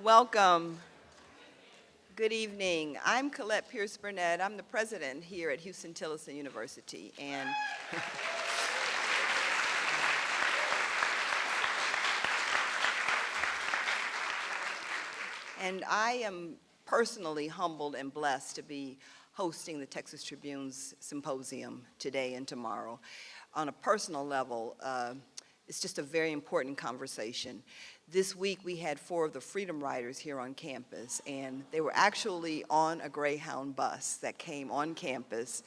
Welcome. Good evening. I'm Colette Pierce Burnett. I'm the president here at Huston-Tillotson University. And I am personally humbled and blessed to be hosting the Texas Tribune's symposium today and tomorrow. On a personal level, it's just a very important conversation. This week we had 4 of the Freedom Riders here on campus, and they were actually on a Greyhound bus that came on campus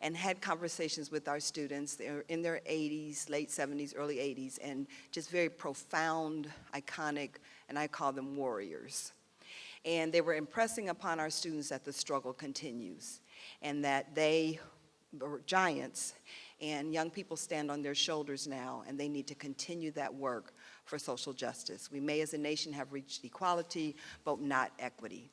and had conversations with our students. They're in their 80s, late 70s, early 80s, and just very profound, iconic, and I call them warriors. And they were impressing upon our students that the struggle continues and that they were giants, and young people stand on their shoulders now, and they need to continue that work for social justice. We may as a nation have reached equality, but not equity.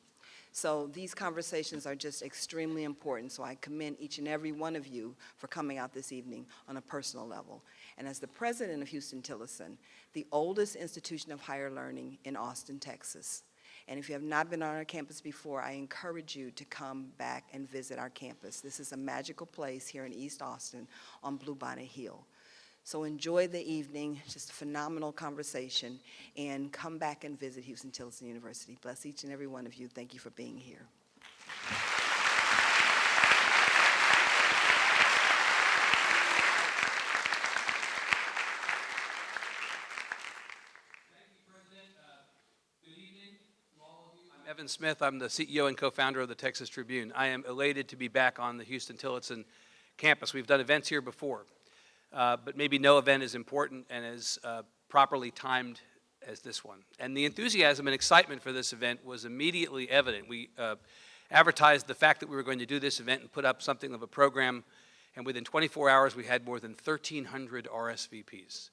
So these conversations are just extremely important, so I commend each and every one of you for coming out this evening on a personal level. And as the president of Huston-Tillotson, the oldest institution of higher learning in Austin, Texas, and if you have not been on our campus before, I encourage you to come back and visit our campus. This is a magical place here in East Austin on Bluebonnet Hill. So enjoy the evening, just a phenomenal conversation, and come back and visit Huston-Tillotson University. Bless each and every one of you. Thank you for being here. Evan Smith. I'm the CEO and co-founder of the Texas Tribune. I am elated to be back on the Huston-Tillotson campus. We've done events here before, but maybe no event as important and as properly timed as this one. And the enthusiasm and excitement for this event was immediately evident. We advertised the fact that we were going to do this event and put up something of a program, and within 24 hours we had more than 1,300 RSVPs.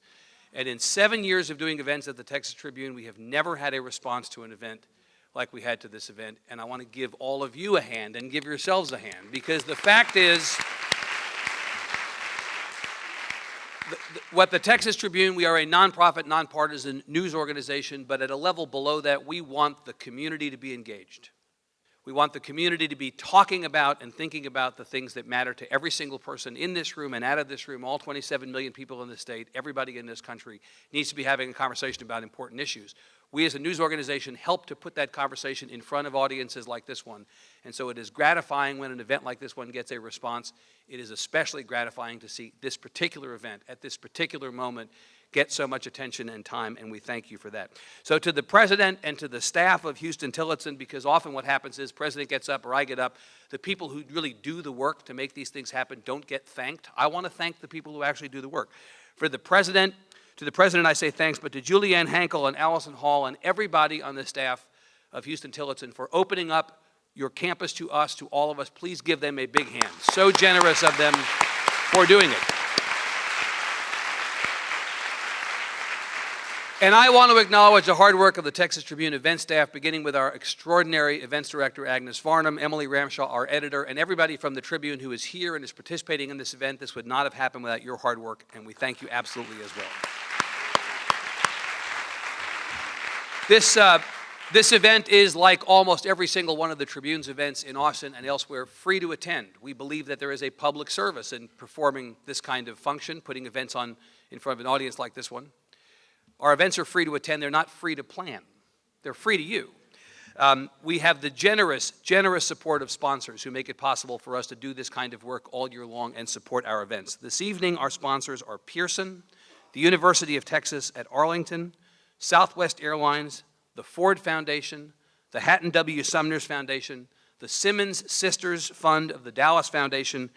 And in 7 years of doing events at the Texas Tribune, we have never had a response to an event like we had to this event, and I want to give all of you a hand and give yourselves a hand, because the fact is, what the Texas Tribune, we are a nonprofit, nonpartisan news organization, but at a level below that, we want the community to be engaged. We want the community to be talking about and thinking about the things that matter to every single person in this room and out of this room. All 27 million people in the state, everybody in this country needs to be having a conversation about important issues. We as a news organization help to put that conversation in front of audiences like this one. And so it is gratifying when an event like this one gets a response. It is especially gratifying to see this particular event at this particular moment get so much attention and time, and we thank you for that. So to the president and to the staff of Huston-Tillotson, because often what happens is president gets up or I get up, the people who really do the work to make these things happen don't get thanked. I want to thank the people who actually do the work. To the president I say thanks, but to Julianne Hankel and Allison Hall and everybody on the staff of Huston-Tillotson for opening up your campus to us, to all of us, please give them a big hand. So generous of them for doing it. And I want to acknowledge the hard work of the Texas Tribune event staff, beginning with our extraordinary events director, Agnes Farnham, Emily Ramshaw, our editor, and everybody from the Tribune who is here and is participating in this event. This would not have happened without your hard work, and we thank you absolutely as well. This event is, like almost every single one of the Tribune's events in Austin and elsewhere, free to attend. We believe that there is a public service in performing this kind of function, putting events on in front of an audience like this one. Our events are free to attend. They're not free to plan. They're free to you. We have the generous support of sponsors who make it possible for us to do this kind of work all year long and support our events. This evening, our sponsors are Pearson, the University of Texas at Arlington, Southwest Airlines, the Ford Foundation, the Hatton W. Sumner's Foundation, the Simmons Sisters Fund of the Dallas Foundation.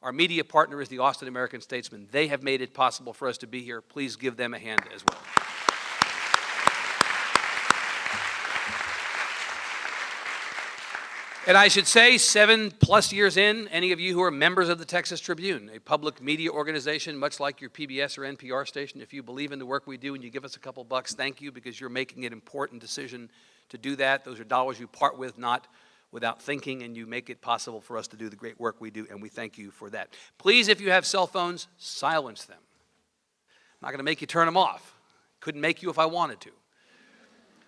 Our media partner is the Austin American-Statesman. They have made it possible for us to be here. Please give them a hand as well. And I should say, 7+ years in, any of you who are members of the Texas Tribune, a public media organization, much like your PBS or NPR station, if you believe in the work we do and you give us a couple bucks, thank you, because you're making an important decision to do that. Those are dollars you part with, not without thinking, and you make it possible for us to do the great work we do, and we thank you for that. Please, if you have cell phones, silence them. I'm not going to make you turn them off. Couldn't make you if I wanted to.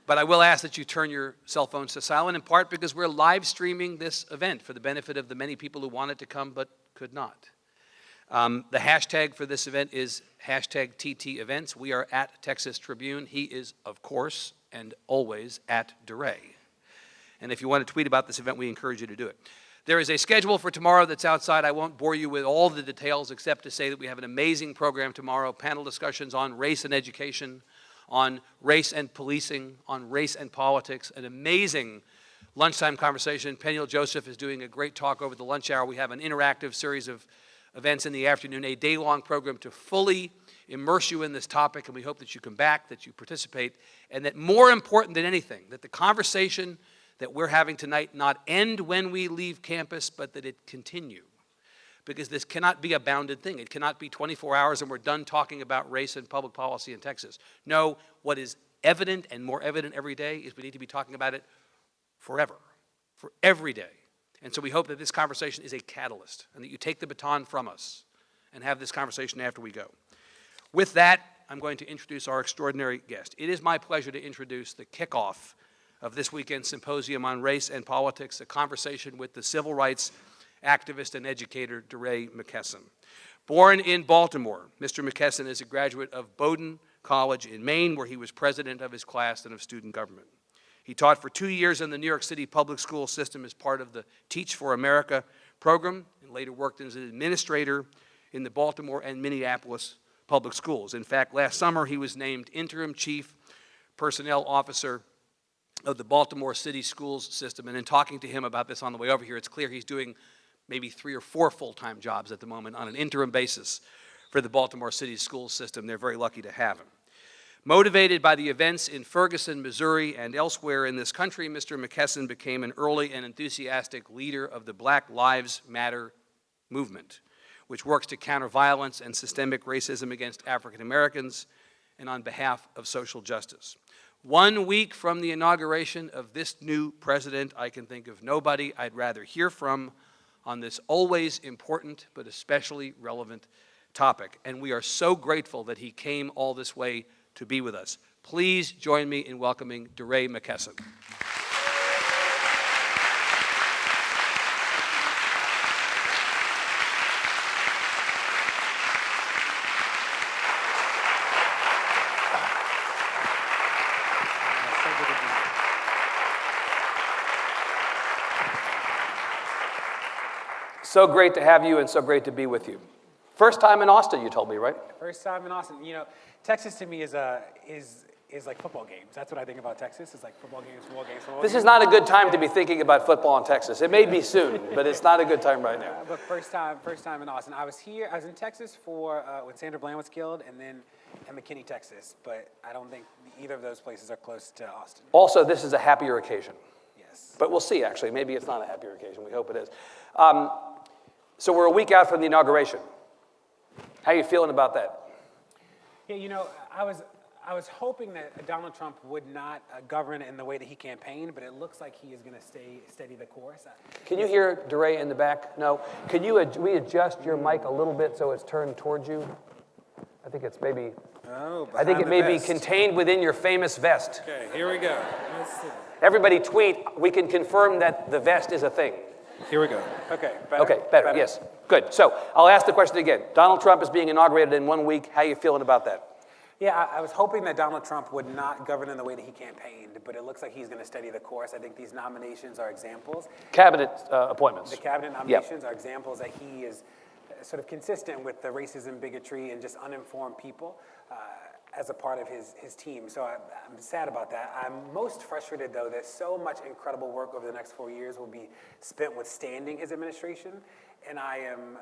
But I will ask that you turn your cell phones to silent, in part because we're live streaming this event for the benefit of the many people who wanted to come but could not. The hashtag for this event is hashtag TT Events. We are at Texas Tribune. He is, of course, and always at DeRay. And if you want to tweet about this event, we encourage you to do it. There is a schedule for tomorrow that's outside. I won't bore you with all the details except to say that we have an amazing program tomorrow, panel discussions on race and education, on race and policing, on race and politics, an amazing lunchtime conversation. Peniel Joseph is doing a great talk over the lunch hour. We have an interactive series of events in the afternoon, a day-long program to fully immerse you in this topic, and we hope that you come back, that you participate, and that more important than anything, that the conversation that we're having tonight not end when we leave campus, but that it continue. Because this cannot be a bounded thing. It cannot be 24 hours and we're done talking about race and public policy in Texas. No, what is evident and more evident every day is we need to be talking about it forever, for every day. And so we hope that this conversation is a catalyst and that you take the baton from us and have this conversation after we go. With that, I'm going to introduce our extraordinary guest. It is my pleasure to introduce the kickoff of this weekend's symposium on race and politics, a conversation with the civil rights activist and educator DeRay Mckesson. Born in Baltimore, Mr. Mckesson is a graduate of Bowdoin College in Maine, where he was president of his class and of student government. He taught for 2 years in the New York City public school system as part of the Teach for America program, and later worked as an administrator in the Baltimore and Minneapolis public schools. In fact, last summer he was named interim chief personnel officer of the Baltimore City schools system, and in talking to him about this on the way over here, it's clear he's doing maybe 3 or 4 full-time jobs at the moment on an interim basis for the Baltimore City school system. They're very lucky to have him. Motivated by the events in Ferguson, Missouri, and elsewhere in this country, Mr. Mckesson became an early and enthusiastic leader of the Black Lives Matter movement, which works to counter violence and systemic racism against African Americans and on behalf of social justice. 1 week from the inauguration of this new president, I can think of nobody I'd rather hear from on this always important but especially relevant topic. And we are so grateful that he came all this way to be with us. Please join me in welcoming DeRay Mckesson. So great to have you and so great to be with you. First time in Austin, you told me, right? First time in Austin. You know, Texas to me is like football games. That's what I think about Texas. It's like football games, football games, football games. This is not a good time to be thinking about football in Texas. It may be soon, but it's not a good time right now. But first time in Austin. I was in Texas for when Sandra Bland was killed, and then in McKinney, Texas. But I don't think either of those places are close to Austin. Also, this is a happier occasion. Yes. But we'll see, actually. Maybe it's not a happier occasion. We hope it is. So we're a week out from the inauguration. How are you feeling about that? Yeah, you know, I was hoping that Donald Trump would not govern in the way that he campaigned, but it looks like he is going to steady the course. Can you hear DeRay in the back? No. Can you adjust your mic a little bit so it's turned towards you? I think it's maybe. Oh, I think it may be contained within your famous vest. Okay, here we go. Let's see. Everybody tweet. We can confirm that the vest is a thing. Here we go. Okay, better. Okay, better, yes. Good. So I'll ask the question again. Donald Trump is being inaugurated in 1 week. How are you feeling about that? Yeah, I was hoping that Donald Trump would not govern in the way that he campaigned, but it looks like he's going to steady the course. I think these nominations are examples. Cabinet appointments. The cabinet nominations are examples that he is sort of consistent with the racism, bigotry, and just uninformed people as a part of his team. So I'm sad about that. I'm most frustrated, though, that so much incredible work over the next 4 years will be spent withstanding his administration, and I am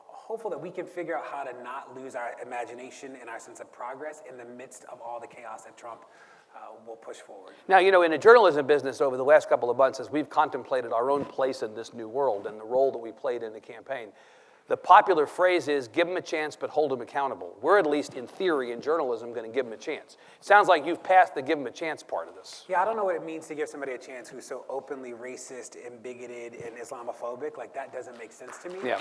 hopeful that we can figure out how to not lose our imagination and our sense of progress in the midst of all the chaos that Trump will push forward. Now, you know, in the journalism business over the last couple of months, as we've contemplated our own place in this new world and the role that we played in the campaign, the popular phrase is, give them a chance, but hold them accountable. We're, at least in theory, in journalism, going to give them a chance. It sounds like you've passed the give them a chance part of this. Yeah, I don't know what it means to give somebody a chance who's so openly racist and bigoted and Islamophobic. Like, that doesn't make sense to me. Yeah.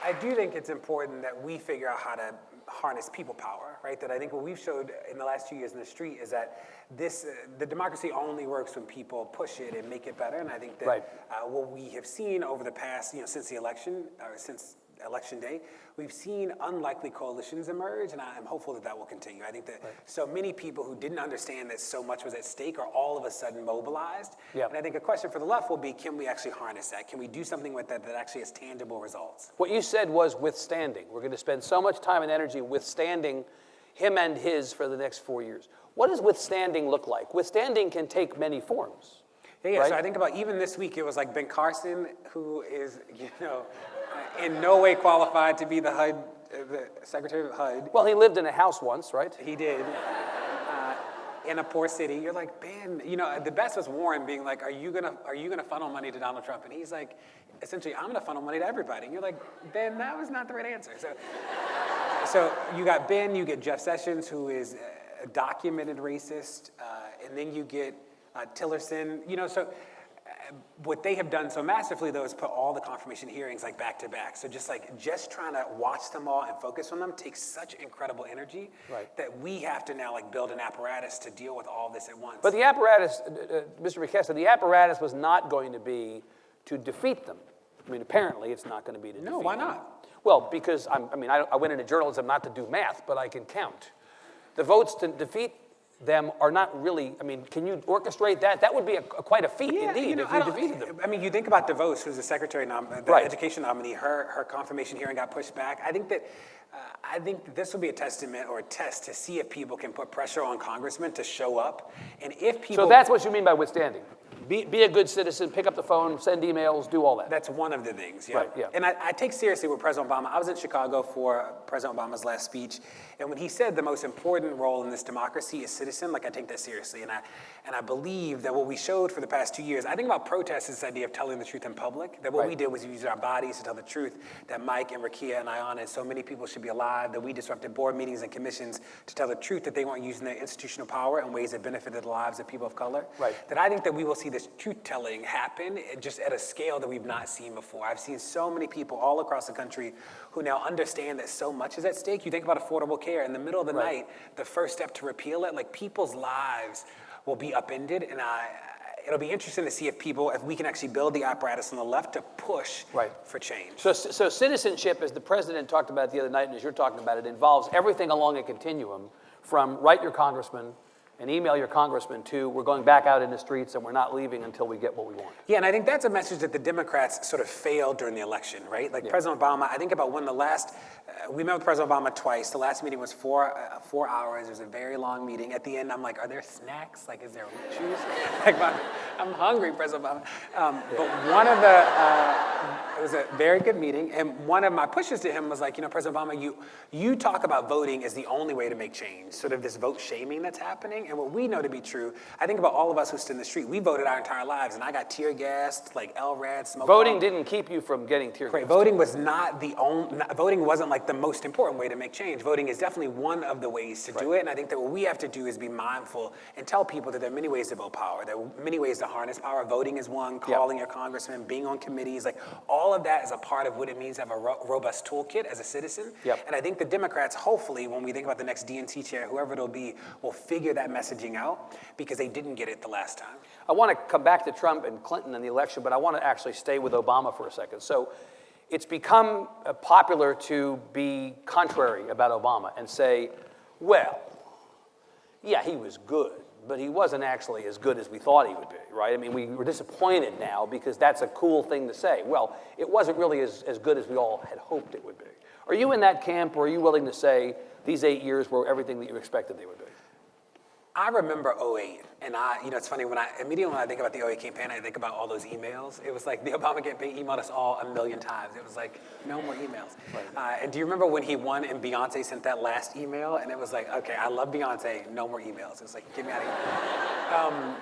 I do think it's important that we figure out how to harness people power, right? That I think what we've showed in the last 2 years in the street is that the democracy only works when people push it and make it better. And I think that what we have seen over the past, since the election, or since Election Day, we've seen unlikely coalitions emerge, and I'm hopeful that that will continue. I think that so many people who didn't understand that so much was at stake are all of a sudden mobilized. And I think a question for the left will be, can we actually harness that? Can we do something with that that actually has tangible results? What you said was withstanding. We're going to spend so much time and energy withstanding him and his for the next 4 years. What does withstanding look like? Withstanding can take many forms. Yeah, right? So I think about even this week, it was like Ben Carson, who is, in no way qualified to be the HUD, the Secretary of HUD. Well, he lived in a house once, right? He did. In a poor city. You're like, Ben, the best was Warren being like, are you gonna funnel money to Donald Trump? And he's like, essentially, I'm gonna funnel money to everybody. And you're like, Ben, that was not the right answer. So you got Ben, you get Jeff Sessions, who is a documented racist, and then you get Tillerson, what they have done so masterfully, though, is put all the confirmation hearings back to back. So just trying to watch them all and focus on them takes such incredible energy that we have to now build an apparatus to deal with all this at once. But the apparatus, Mr. Mckesson, the apparatus was not going to be to defeat them. I mean, apparently it's not going to be to defeat them. No, why not? Well, because I went into journalism not to do math, but I can count. The votes to defeat them are not really, can you orchestrate that? That would be quite a feat indeed if you defeated them. You think about DeVos, who's the secretary, the education nominee, her confirmation hearing got pushed back. I think that this will be a testament or a test to see if people can put pressure on congressmen to show up. And if people... So that's what you mean by withstanding. Be a good citizen, pick up the phone, send emails, do all that. That's one of the things, yeah. Right, yeah. And I take seriously what President Obama, I was in Chicago for President Obama's last speech, and when he said the most important role in this democracy is citizen, I take that seriously. And I believe that what we showed for the past 2 years, I think about protests is this idea of telling the truth in public, that what we did was use our bodies to tell the truth, that Mike and Rakia and Ayanna and so many people should be alive, that we disrupted board meetings and commissions to tell the truth that they weren't using their institutional power in ways that benefited the lives of people of color. That I think that we will see this truth-telling happen just at a scale that we've not seen before. I've seen so many people all across the country who now understand that so much is at stake. You think about affordable care. In the middle of the night, the first step to repeal it, people's lives will be upended. And it'll be interesting to see if we can actually build the apparatus on the left to push for change. So citizenship, as the president talked about the other night and as you're talking about it, involves everything along a continuum from write your congressman and email your congressman to we're going back out in the streets and we're not leaving until we get what we want. Yeah, and I think that's a message that the Democrats sort of failed during the election, right? President Obama, I think about when we met with President Obama twice. The last meeting was 4 hours. It was a very long meeting. At the end, I'm like, are there snacks? Is there juice? I'm hungry, President Obama. But it was a very good meeting. And one of my pushes to him was President Obama, you talk about voting as the only way to make change, sort of this vote shaming that's happening. And what we know to be true, I think about all of us who stood in the street. We voted our entire lives, and I got tear gassed, LRAD, smoke. Voting didn't keep you from getting tear gassed. Voting was not the only. Voting wasn't the most important way to make change. Voting is definitely one of the ways to do it. And I think that what we have to do is be mindful and tell people that there are many ways to build power. There are many ways to harness power. Voting is one. Calling your congressman, being on committees, all of that is a part of what it means to have a robust toolkit as a citizen. And I think the Democrats, hopefully, when we think about the next DNC chair, whoever it'll be, will figure that messaging out because they didn't get it the last time. I want to come back to Trump and Clinton and the election, but I want to actually stay with Obama for a second. So it's become popular to be contrary about Obama and say, well, yeah, he was good, but he wasn't actually as good as we thought he would be, right? We were disappointed now because that's a cool thing to say. Well, it wasn't really as good as we all had hoped it would be. Are you in that camp, or are you willing to say these 8 years were everything that you expected they would be? I remember 2008, and it's funny, immediately when I think about the 2008 campaign, I think about all those emails. It was the Obama campaign emailed us all 1,000,000 times. It was no more emails. And do you remember when he won and Beyonce sent that last email? And it was okay, I love Beyonce, no more emails. It was get me out of here.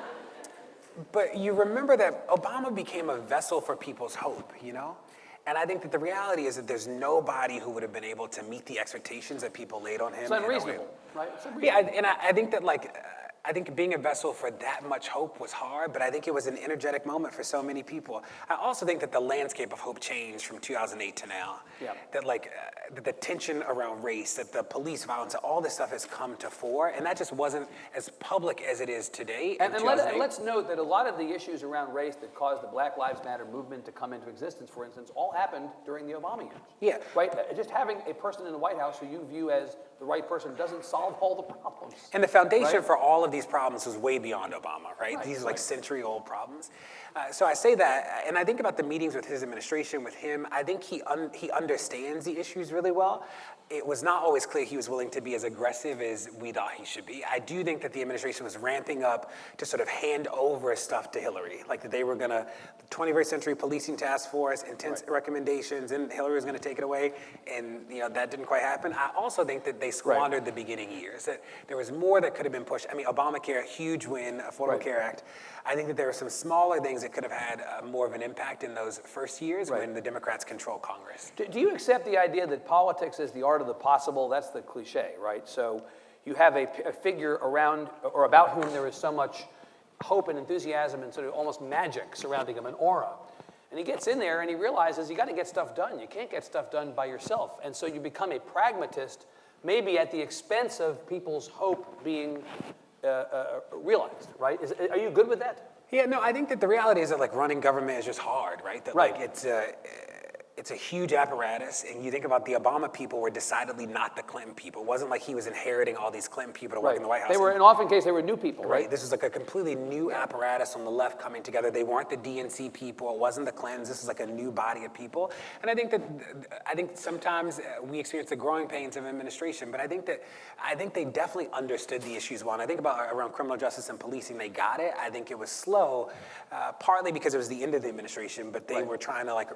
But you remember that Obama became a vessel for people's hope, And I think that the reality is that there's nobody who would have been able to meet the expectations that people laid on him. It's unreasonable, right? Yeah, and I think that I think being a vessel for that much hope was hard, but I think it was an energetic moment for so many people. I also think that the landscape of hope changed from 2008 to now. Yeah. That that the tension around race, that the police violence, that all this stuff has come to fore, and that just wasn't as public as it is today. And let's note that a lot of the issues around race that caused the Black Lives Matter movement to come into existence, for instance, all happened during the Obama years. Yeah. Right? Just having a person in the White House who you view as the right person doesn't solve all the problems. And the foundation right? for all of these problems was way beyond Obama, right? These are like century-old problems. So I say that, and I think about the meetings with his administration, with him. I think he understands the issues really well. It was not always clear he was willing to be as aggressive as we thought he should be. I do think that the administration was ramping up to sort of hand over stuff to Hillary, like that they were gonna, the 21st Century Policing Task Force, intense recommendations, and Hillary was gonna take it away, and that didn't quite happen. I also think that they squandered the beginning years, that there was more that could have been pushed. I mean, Obamacare, huge win, Affordable Care Act. I think that there were some smaller things that could have had more of an impact in those first years when the Democrats controlled Congress. Do you accept the idea that politics is the art of the possible? That's the cliche, right? So you have a figure around or about whom there is so much hope and enthusiasm and sort of almost magic surrounding him, an aura. And he gets in there and he realizes you got to get stuff done. You can't get stuff done by yourself. And so you become a pragmatist, maybe at the expense of people's hope being realized, right? Are you good with that? Yeah, no, I think that the reality is that like running government is just hard, right? That like it's a huge apparatus, and you think about the Obama people were decidedly not the Clinton people. It wasn't like he was inheriting all these Clinton people to work in the White House. They were, in often case, they were new people, right? This was like a completely new apparatus on the left coming together. They weren't the DNC people. It wasn't the Clintons. This is like a new body of people. And I think sometimes we experience the growing pains of administration, but I think they definitely understood the issues well. And I think about around criminal justice and policing, they got it. I think it was slow, partly because it was the end of the administration, but they were trying to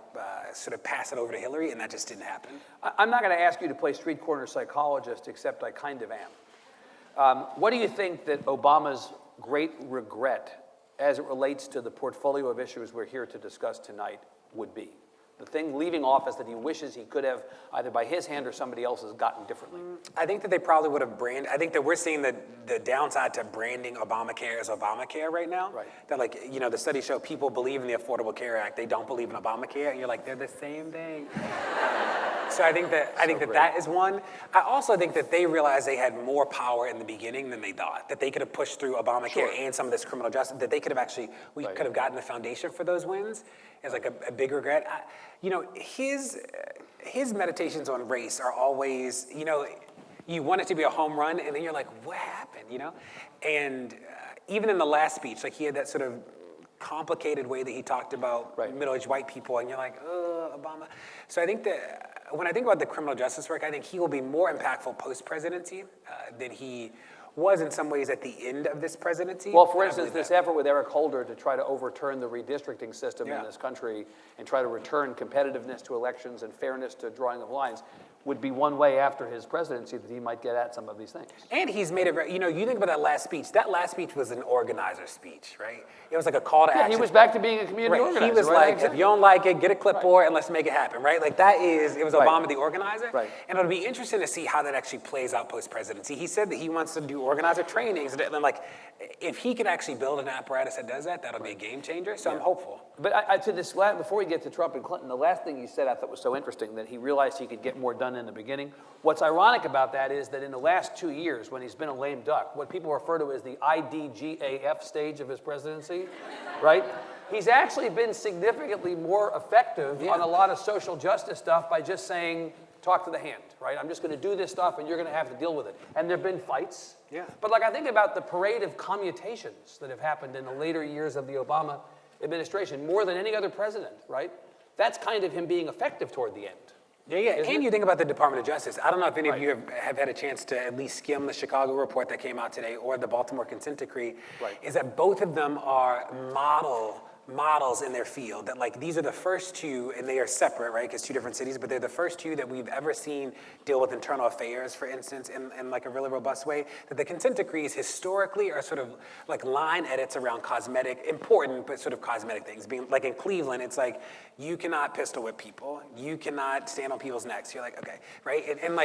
sort of pass it over to Hillary, and that just didn't happen. I'm not going to ask you to play street corner psychologist, except I kind of am. What do you think that Obama's great regret as it relates to the portfolio of issues we're here to discuss tonight would be? The thing leaving office that he wishes he could have, either by his hand or somebody else's, gotten differently. I think that they probably would have I think that we're seeing the downside to branding Obamacare as Obamacare right now. Right. That the studies show people believe in the Affordable Care Act, they don't believe in Obamacare, and you're like, they're the same thing. So I think that is one. I also think that they realized they had more power in the beginning than they thought, that they could have pushed through Obamacare and some of this criminal justice, that they could have actually, could have gotten the foundation for those wins as like a big regret. His meditations on race are always, you want it to be a home run, and then you're like, what happened, And even in the last speech, like he had that sort of complicated way that he talked about middle-aged white people, and you're like, Obama. So I think that when I think about the criminal justice work, I think he will be more impactful post-presidency than he was in some ways at the end of this presidency. Well, for instance, this effort with Eric Holder to try to overturn the redistricting system in this country and try to return competitiveness to elections and fairness to drawing of lines would be one way after his presidency that he might get at some of these things. And he's made it, you think about that last speech. That last speech was an organizer speech, right? It was like a call to action. Yeah, he was back to being a community organizer. He was like, if you don't like it, get a clipboard and let's make it happen, right? Like it was Obama the organizer. Right. And it'll be interesting to see how that actually plays out post-presidency. He said that he wants to do organizer trainings. And then if he can actually build an apparatus that does that, that'll be a game changer. So I'm hopeful. But to this last, before we get to Trump and Clinton, the last thing he said I thought was so interesting, that he realized he could get more done in the beginning. What's ironic about that is that in the last 2 years, when he's been a lame duck, what people refer to as the IDGAF stage of his presidency, right? He's actually been significantly more effective on a lot of social justice stuff by just saying, talk to the hand, right? I'm just going to do this stuff and you're going to have to deal with it. And there have been fights. Yeah. But I think about the parade of commutations that have happened in the later years of the Obama administration, more than any other president, right? That's kind of him being effective toward the end. Yeah. And you think about the Department of Justice. I don't know if any of you have had a chance to at least skim the Chicago report that came out today or the Baltimore consent decree, is that both of them are models in their field, that these are the first two, and they are separate, right, because two different cities, but they're the first two that we've ever seen deal with internal affairs, for instance, in a really robust way. That the consent decrees historically are sort of like line edits around important but sort of cosmetic things. Being like in Cleveland, it's like, you cannot pistol whip people, you cannot stand on people's necks. You're like, okay, right? And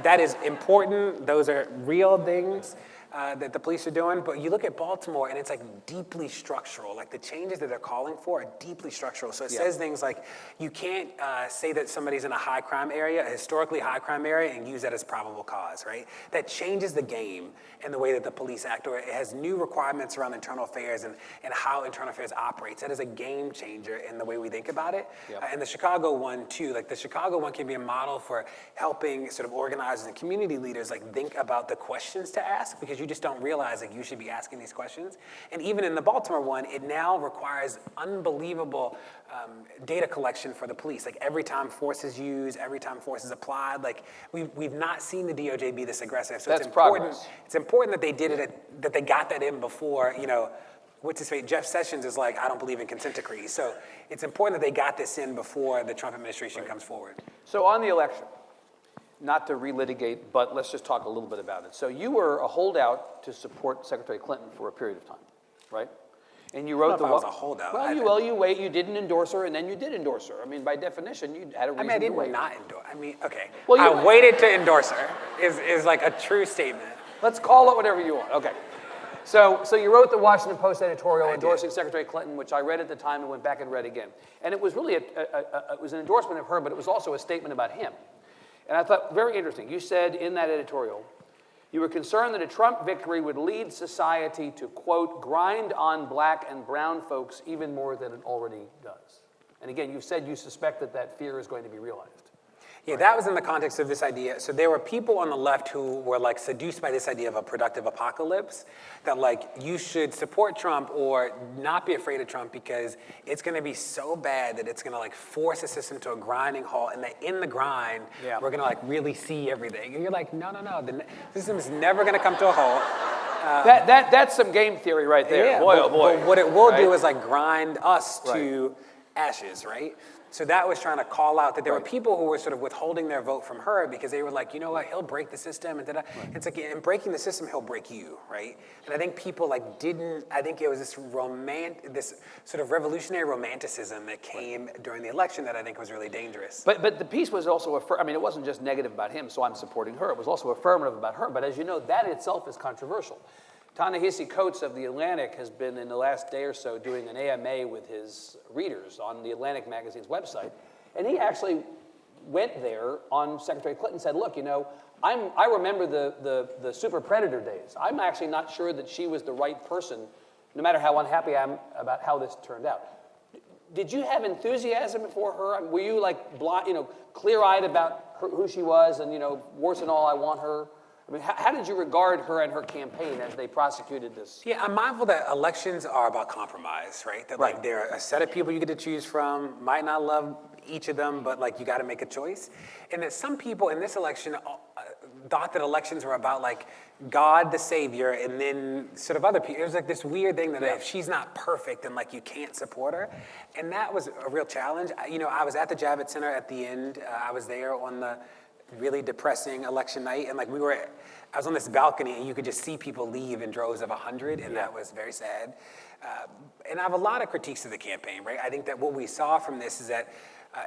that is important, those are real things. that the police are doing, but you look at Baltimore and it's like deeply structural. Like the changes that they're calling for are deeply structural. So it says things like you can't say that somebody's in a high crime area, a historically high crime area, and use that as probable cause, right? That changes the game and the way that the police act, or it has new requirements around internal affairs and how internal affairs operates. That is a game changer in the way we think about it. And the Chicago one too, like the Chicago one can be a model for helping sort of organizers and community leaders like think about the questions to ask, because you just don't realize like you should be asking these questions. And even in the Baltimore one, it now requires unbelievable data collection for the police. Like every time force is used, every time force is applied, like we've not seen the DOJ be this aggressive. So That's it's important. progress. It's important that they did it, that they got that in before, you know, what's his face? Jeff Sessions is like, I don't believe in consent decrees. So it's important that they got this in before the Trump administration comes forward. So on the election, not to relitigate, but let's just talk a little bit about it. So you were a holdout to support Secretary Clinton for a period of time, right? And you wrote I was a holdout. You didn't endorse her, and then you did endorse her. I mean, by definition, you had a reason I to didn't wait. not endorse. I mean, okay. Well, I waited to endorse her is like a true statement. Let's call it whatever you want. Okay. So you wrote the Washington Post editorial endorsing Secretary Clinton, which I read at the time and went back and read again. And it was really it was an endorsement of her, but it was also a statement about him. And I thought, very interesting. You said in that editorial, you were concerned that a Trump victory would lead society to, quote, grind on black and brown folks even more than it already does. And again, you said you suspect that that fear is going to be realized. Yeah, that was in the context of this idea. So there were people on the left who were like seduced by this idea of a productive apocalypse, that like you should support Trump or not be afraid of Trump because it's going to be so bad that it's going to like force the system to a grinding halt, and that in the grind, we're going to like really see everything. And you're like, no, the system is never going to come to a halt. That's some game theory right there. Yeah, boy, oh boy. But what it will do is like grind us to ashes, right? So that was trying to call out that there were people who were sort of withholding their vote from her because they were like, you know what, he'll break the system. And it's like, in breaking the system, he'll break you, right? And I think people like I think it was this sort of revolutionary romanticism that came during the election that I think was really dangerous. But the piece was also, I mean, it wasn't just negative about him, so I'm supporting her. It was also affirmative about her. But as you know, that itself is controversial. Ta-Nehisi Coates of The Atlantic has been, in the last day or so, doing an AMA with his readers on The Atlantic magazine's website. And he actually went there on Secretary Clinton and said, look, you know, I remember the super predator days. I'm actually not sure that she was the right person, no matter how unhappy I am about how this turned out. Did you have enthusiasm for her? Were you like, clear-eyed about who she was and, warts and all, I want her? I mean, how did you regard her and her campaign as they prosecuted this? Yeah, I'm mindful that elections are about compromise, right? That like there are a set of people you get to choose from, might not love each of them, but like you got to make a choice. And that some people in this election thought that elections were about like God the Savior and then sort of other people. It was like this weird thing that if she's not perfect, then like you can't support her. And that was a real challenge. I was at the Javits Center at the end. I was there on the really depressing election night, and like I was on this balcony and you could just see people leave in droves of 100, and that was very sad. And I have a lot of critiques of the campaign, right? I think that what we saw from this is that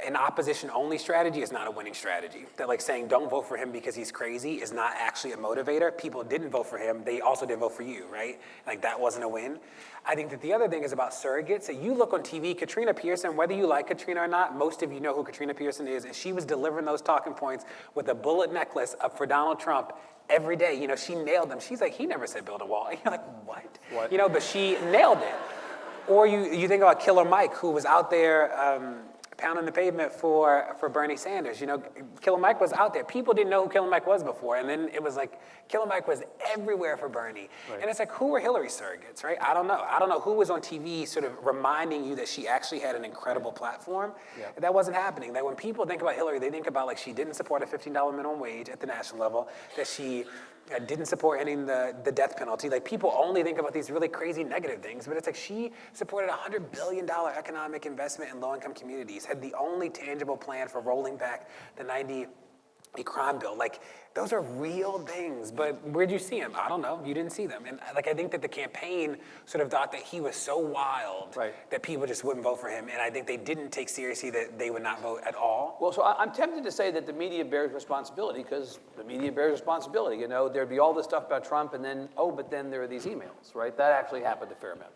an opposition-only strategy is not a winning strategy. That like saying don't vote for him because he's crazy is not actually a motivator. People didn't vote for him. They also didn't vote for you, right? Like that wasn't a win. I think that the other thing is about surrogates. So you look on TV, Katrina Pearson, whether you like Katrina or not, most of you know who Katrina Pearson is, and she was delivering those talking points with a bullet necklace up for Donald Trump every day. She nailed them. She's like, he never said build a wall. And you're like, what? But she nailed it. Or you think about Killer Mike, who was out there pounding the pavement for Bernie Sanders. Killer Mike was out there. People didn't know who Killer Mike was before, and then it was like Killer Mike was everywhere for Bernie. Right. And it's like, who were Hillary's surrogates, right? I don't know who was on TV sort of reminding you that she actually had an incredible platform. Yeah. That wasn't happening. That when people think about Hillary, they think about like she didn't support a $15 minimum wage at the national level, that she didn't support ending the death penalty. Like people only think about these really crazy negative things, but it's like she supported a $100 billion economic investment in low-income communities, had the only tangible plan for rolling back the a crime bill. Like, those are real things, but where'd you see him? I don't know, you didn't see them. And like, I think that the campaign sort of thought that he was so wild that people just wouldn't vote for him. And I think they didn't take seriously that they would not vote at all. Well, so I'm tempted to say that the media bears responsibility, because the media bears responsibility. You know, there'd be all this stuff about Trump, and then, oh, but then there are these emails, right? That actually happened a fair amount.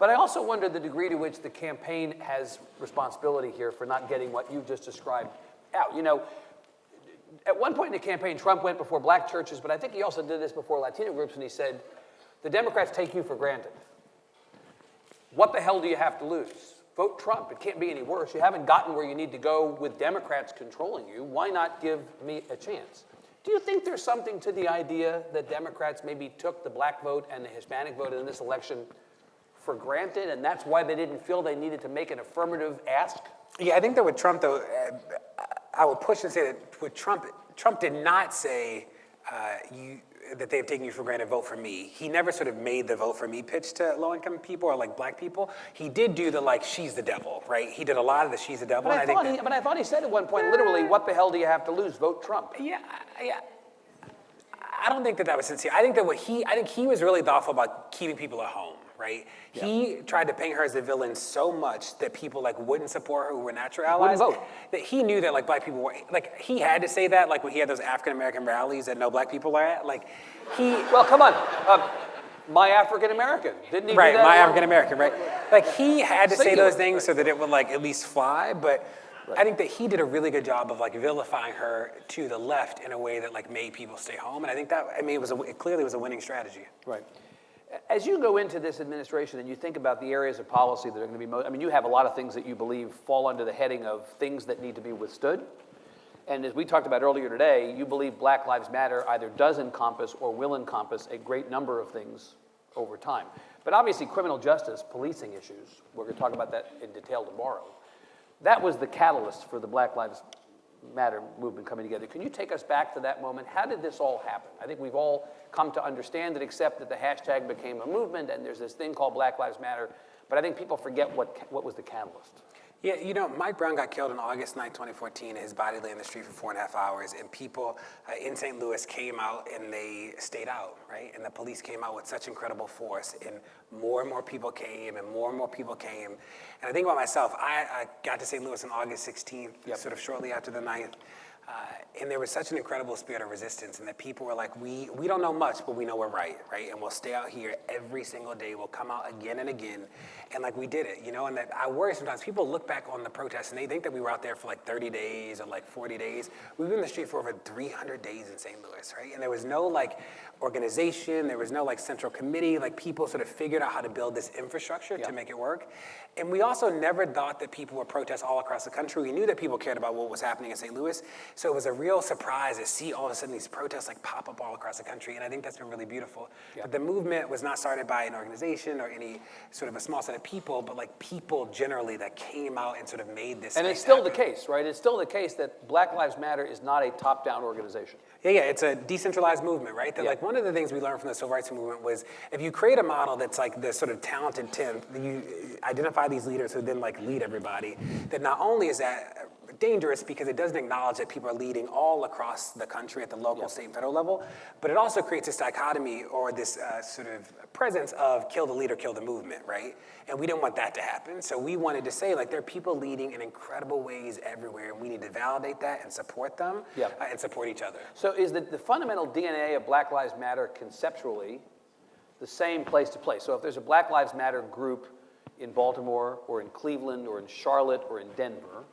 But I also wonder the degree to which the campaign has responsibility here for not getting what you've just described out. You know, at one point in the campaign, Trump went before black churches, but I think he also did this before Latino groups, and he said, the Democrats take you for granted. What the hell do you have to lose? Vote Trump. It can't be any worse. You haven't gotten where you need to go with Democrats controlling you. Why not give me a chance? Do you think there's something to the idea that Democrats maybe took the black vote and the Hispanic vote in this election for granted, and that's why they didn't feel they needed to make an affirmative ask? Yeah, I think that with Trump, though, I would push and say that with Trump did not say that they've taken you for granted, vote for me. He never sort of made the vote for me pitch to low-income people or like black people. He did do the like, she's the devil, right? He did a lot of the she's the devil. But I thought he said at one point, literally, what the hell do you have to lose? Vote Trump. Yeah. I don't think that was sincere. I think he was really thoughtful about keeping people at home. Right? Yeah. He tried to paint her as the villain so much that people like wouldn't support her, who were natural allies. Wouldn't vote. That he knew that like black people were, like he had to say that, like when he had those African American rallies that no black people are at. Like he. Well, come on. My African American. Didn't he do that? Right, my African American, right? Like he had to say those things so that it would like at least fly, but I think that he did a really good job of like vilifying her to the left in a way that like made people stay home. And I think that, I mean, it clearly was a winning strategy. Right. As you go into this administration and you think about the areas of policy that are going to be most, I mean, you have a lot of things that you believe fall under the heading of things that need to be withstood. And as we talked about earlier today, you believe Black Lives Matter either does encompass or will encompass a great number of things over time. But obviously criminal justice, policing issues, we're going to talk about that in detail tomorrow. That was the catalyst for the Black Lives Matter movement coming together. Can you take us back to that moment? How did this all happen? I think we've all come to understand it, except that the hashtag became a movement and there's this thing called Black Lives Matter, but I think people forget what was the catalyst. Yeah, you know, Mike Brown got killed on August 9, 2014, and his body lay in the street for 4.5 hours, and people in St. Louis came out and they stayed out, right? And the police came out with such incredible force, and more people came, and more people came. And I think about myself, I got to St. Louis on August 16th, sort of shortly after the 9th, and there was such an incredible spirit of resistance, and that people were like, we don't know much, but we know we're right? And we'll stay out here every single day. We'll come out again and again, and like we did it, you know? And that I worry sometimes, people look back on the protests and they think that we were out there for like 30 days or like 40 days. We've been in the street for over 300 days in St. Louis, right? And there was no like organization, there was no like central committee, like people sort of figured out how to build this infrastructure to make it work. And we also never thought that people would protest all across the country. We knew that people cared about what was happening in St. Louis. So it was a real surprise to see all of a sudden these protests like pop up all across the country. And I think that's been really beautiful. But the movement was not started by an organization or any sort of a small set of people, but like people generally that came out and sort of made this. And it's still the case, right? It's still the case that Black Lives Matter is not a top-down organization. Yeah, it's a decentralized movement, right? That like one of the things we learned from the civil rights movement was if you create a model that's like the sort of talented 10th, you identify these leaders who then like lead everybody, that not only is that dangerous because it doesn't acknowledge that people are leading all across the country at the local, state, and federal level, but it also creates this dichotomy or this sort of presence of kill the leader, kill the movement, right? And we didn't want that to happen. So we wanted to say like there are people leading in incredible ways everywhere, and we need to validate that and support them and support each other. So is the fundamental DNA of Black Lives Matter conceptually the same place to place? So if there's a Black Lives Matter group in Baltimore or in Cleveland or in Charlotte or in Denver,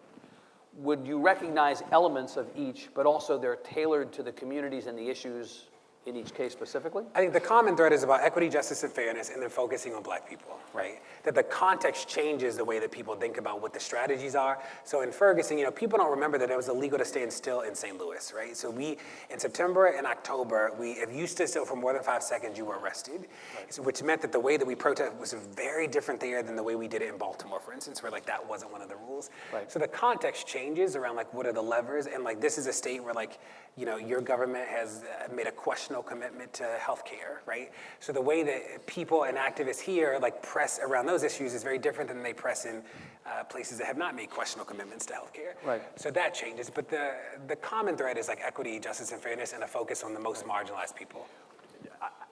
would you recognize elements of each, but also they're tailored to the communities and the issues in each case specifically? I think the common thread is about equity, justice, and fairness, and then focusing on black people, right? That the context changes the way that people think about what the strategies are. So in Ferguson, you know, people don't remember that it was illegal to stand still in St. Louis, right? So we, in September and October, if you stood still for more than 5 seconds, you were arrested, so, which meant that the way that we protested was very different there than the way we did it in Baltimore, for instance, where like that wasn't one of the rules. So the context changes around like what are the levers, and like this is a state where like, you know, your government has made a questionable personal commitment to healthcare, right? So the way that people and activists here like press around those issues is very different than they press in places that have not made questionable commitments to healthcare. Right. So that changes, but the common thread is like equity, justice, and fairness, and a focus on the most marginalized people.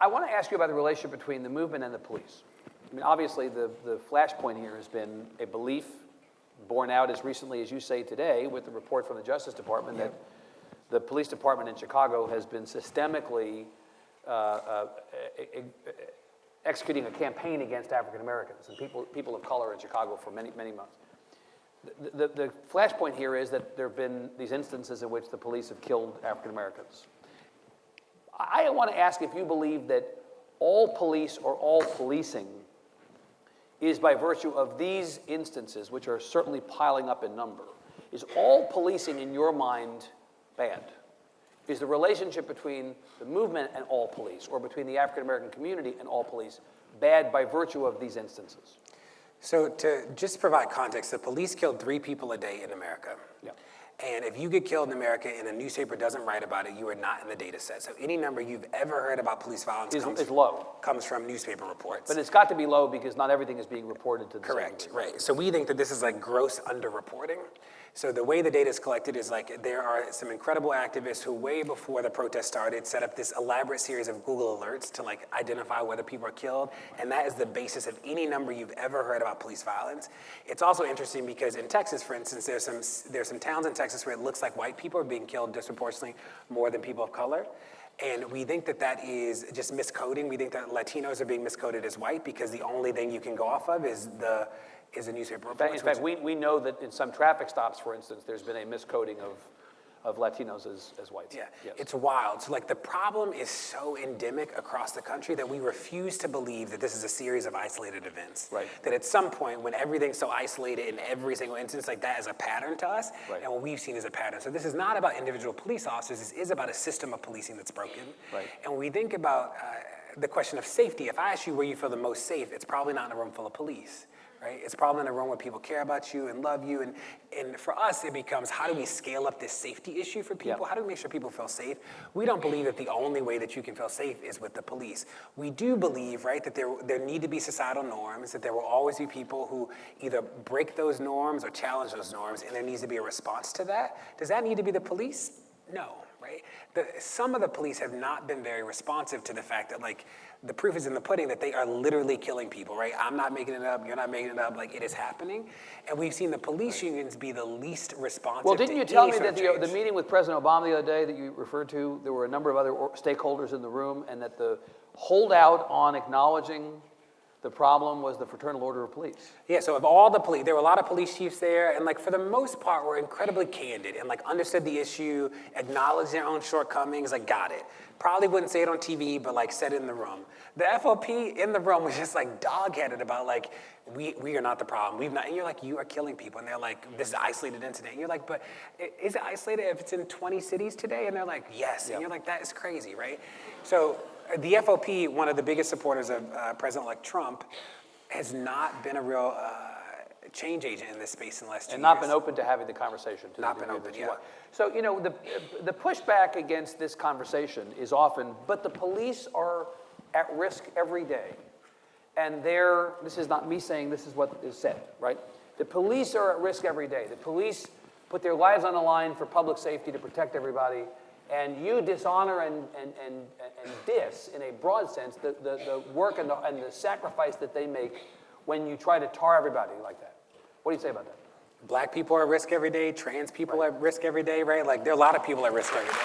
I want to ask you about the relationship between the movement and the police. I mean, obviously, the flashpoint here has been a belief borne out as recently as you say today with the report from the Justice Department that the police department in Chicago has been systemically executing a campaign against African Americans and people of color in Chicago for many, many months. The flashpoint here is that there have been these instances in which the police have killed African Americans. I want to ask if you believe that all police or all policing is by virtue of these instances, which are certainly piling up in number, is all policing in your mind bad? Is the relationship between the movement and all police, or between the African American community and all police, bad by virtue of these instances? So to just provide context, the police killed 3 people a day in America. Yeah. And if you get killed in America and a newspaper doesn't write about it, you are not in the data set. So any number you've ever heard about police violence Is low. comes from newspaper reports. But it's got to be low because not everything is being reported to the same Correct, degree. right. So we think that this is like gross underreporting. So the way the data is collected is like there are some incredible activists who way before the protest started set up this elaborate series of Google alerts to like identify whether people are killed, and that is the basis of any number you've ever heard about police violence. It's also interesting because in Texas, for instance, there's some towns in Texas where it looks like white people are being killed disproportionately more than people of color. And we think that that is just miscoding. We think that Latinos are being miscoded as white because the only thing you can go off of is a newspaper report. In fact, we know that in some traffic stops, for instance, there's been a miscoding of Latinos as whites. Yeah, yes. It's wild. So like the problem is so endemic across the country that we refuse to believe that this is a series of isolated events. Right. That at some point when everything's so isolated in every single instance, like that is a pattern to us, Right. and what we've seen is a pattern. So this is not about individual police officers, this is about a system of policing that's broken. Right. And when we think about the question of safety, if I ask you where you feel the most safe, it's probably not in a room full of police. Right? It's probably in a room where people care about you and love you. And for us, it becomes how do we scale up this safety issue for people? Yeah. How do we make sure people feel safe? We don't believe that the only way that you can feel safe is with the police. We do believe, right, that there need to be societal norms, that there will always be people who either break those norms or challenge those norms, and there needs to be a response to that. Does that need to be the police? No, right? Some of the police have not been very responsive to the fact that, like, the proof is in the pudding that they are literally killing people, right? I'm not making it up, you're not making it up, like it is happening. And we've seen the police unions be the least responsive. Well, didn't you tell me that the change. meeting with President Obama the other day that you referred to, there were a number of other stakeholders in the room, and that the holdout on acknowledging the problem was the Fraternal Order of Police? Yeah, so of all the police, there were a lot of police chiefs there, and like for the most part were incredibly candid and like understood the issue, acknowledged their own shortcomings, like got it. Probably wouldn't say it on TV, but like said it in the room. The FOP in the room was just like dog-headed about like, we are not the problem. We've not, and you're like, you are killing people. And they're like, this is an isolated incident. And you're like, but is it isolated if it's in 20 cities today? And they're like, yes. Yeah. And you're like, that is crazy, right? So the FOP, one of the biggest supporters of President-elect Trump, has not been a real change agent in this space in the last 2 years. And not been open to having the conversation. Not been open, yeah. So, you know, the pushback against this conversation is often, but the police are at risk every day. And this is not me saying, this is what is said, right? The police are at risk every day. The police put their lives on the line for public safety to protect everybody. And you dishonor and diss, in a broad sense, the work and the sacrifice that they make when you try to tar everybody like that. What do you say about that? Black people are at risk every day. Trans people are at risk every day, right? Like there are a lot of people at risk every day.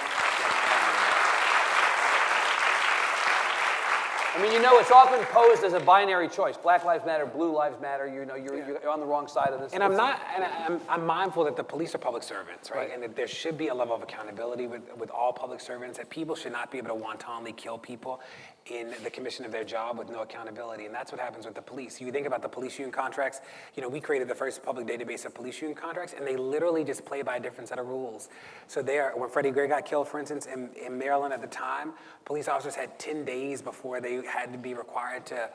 I mean, you know, it's often posed as a binary choice. Black lives matter, blue lives matter. You know, you're on the wrong side of this. And I'm mindful that the police are public servants, right? And that there should be a level of accountability with all public servants, that people should not be able to wantonly kill people in the commission of their job with no accountability. And that's what happens with the police. You think about the police union contracts, you know, we created the first public database of police union contracts, and they literally just play by a different set of rules. So when Freddie Gray got killed, for instance, in Maryland at the time, police officers had 10 days before they had to be required to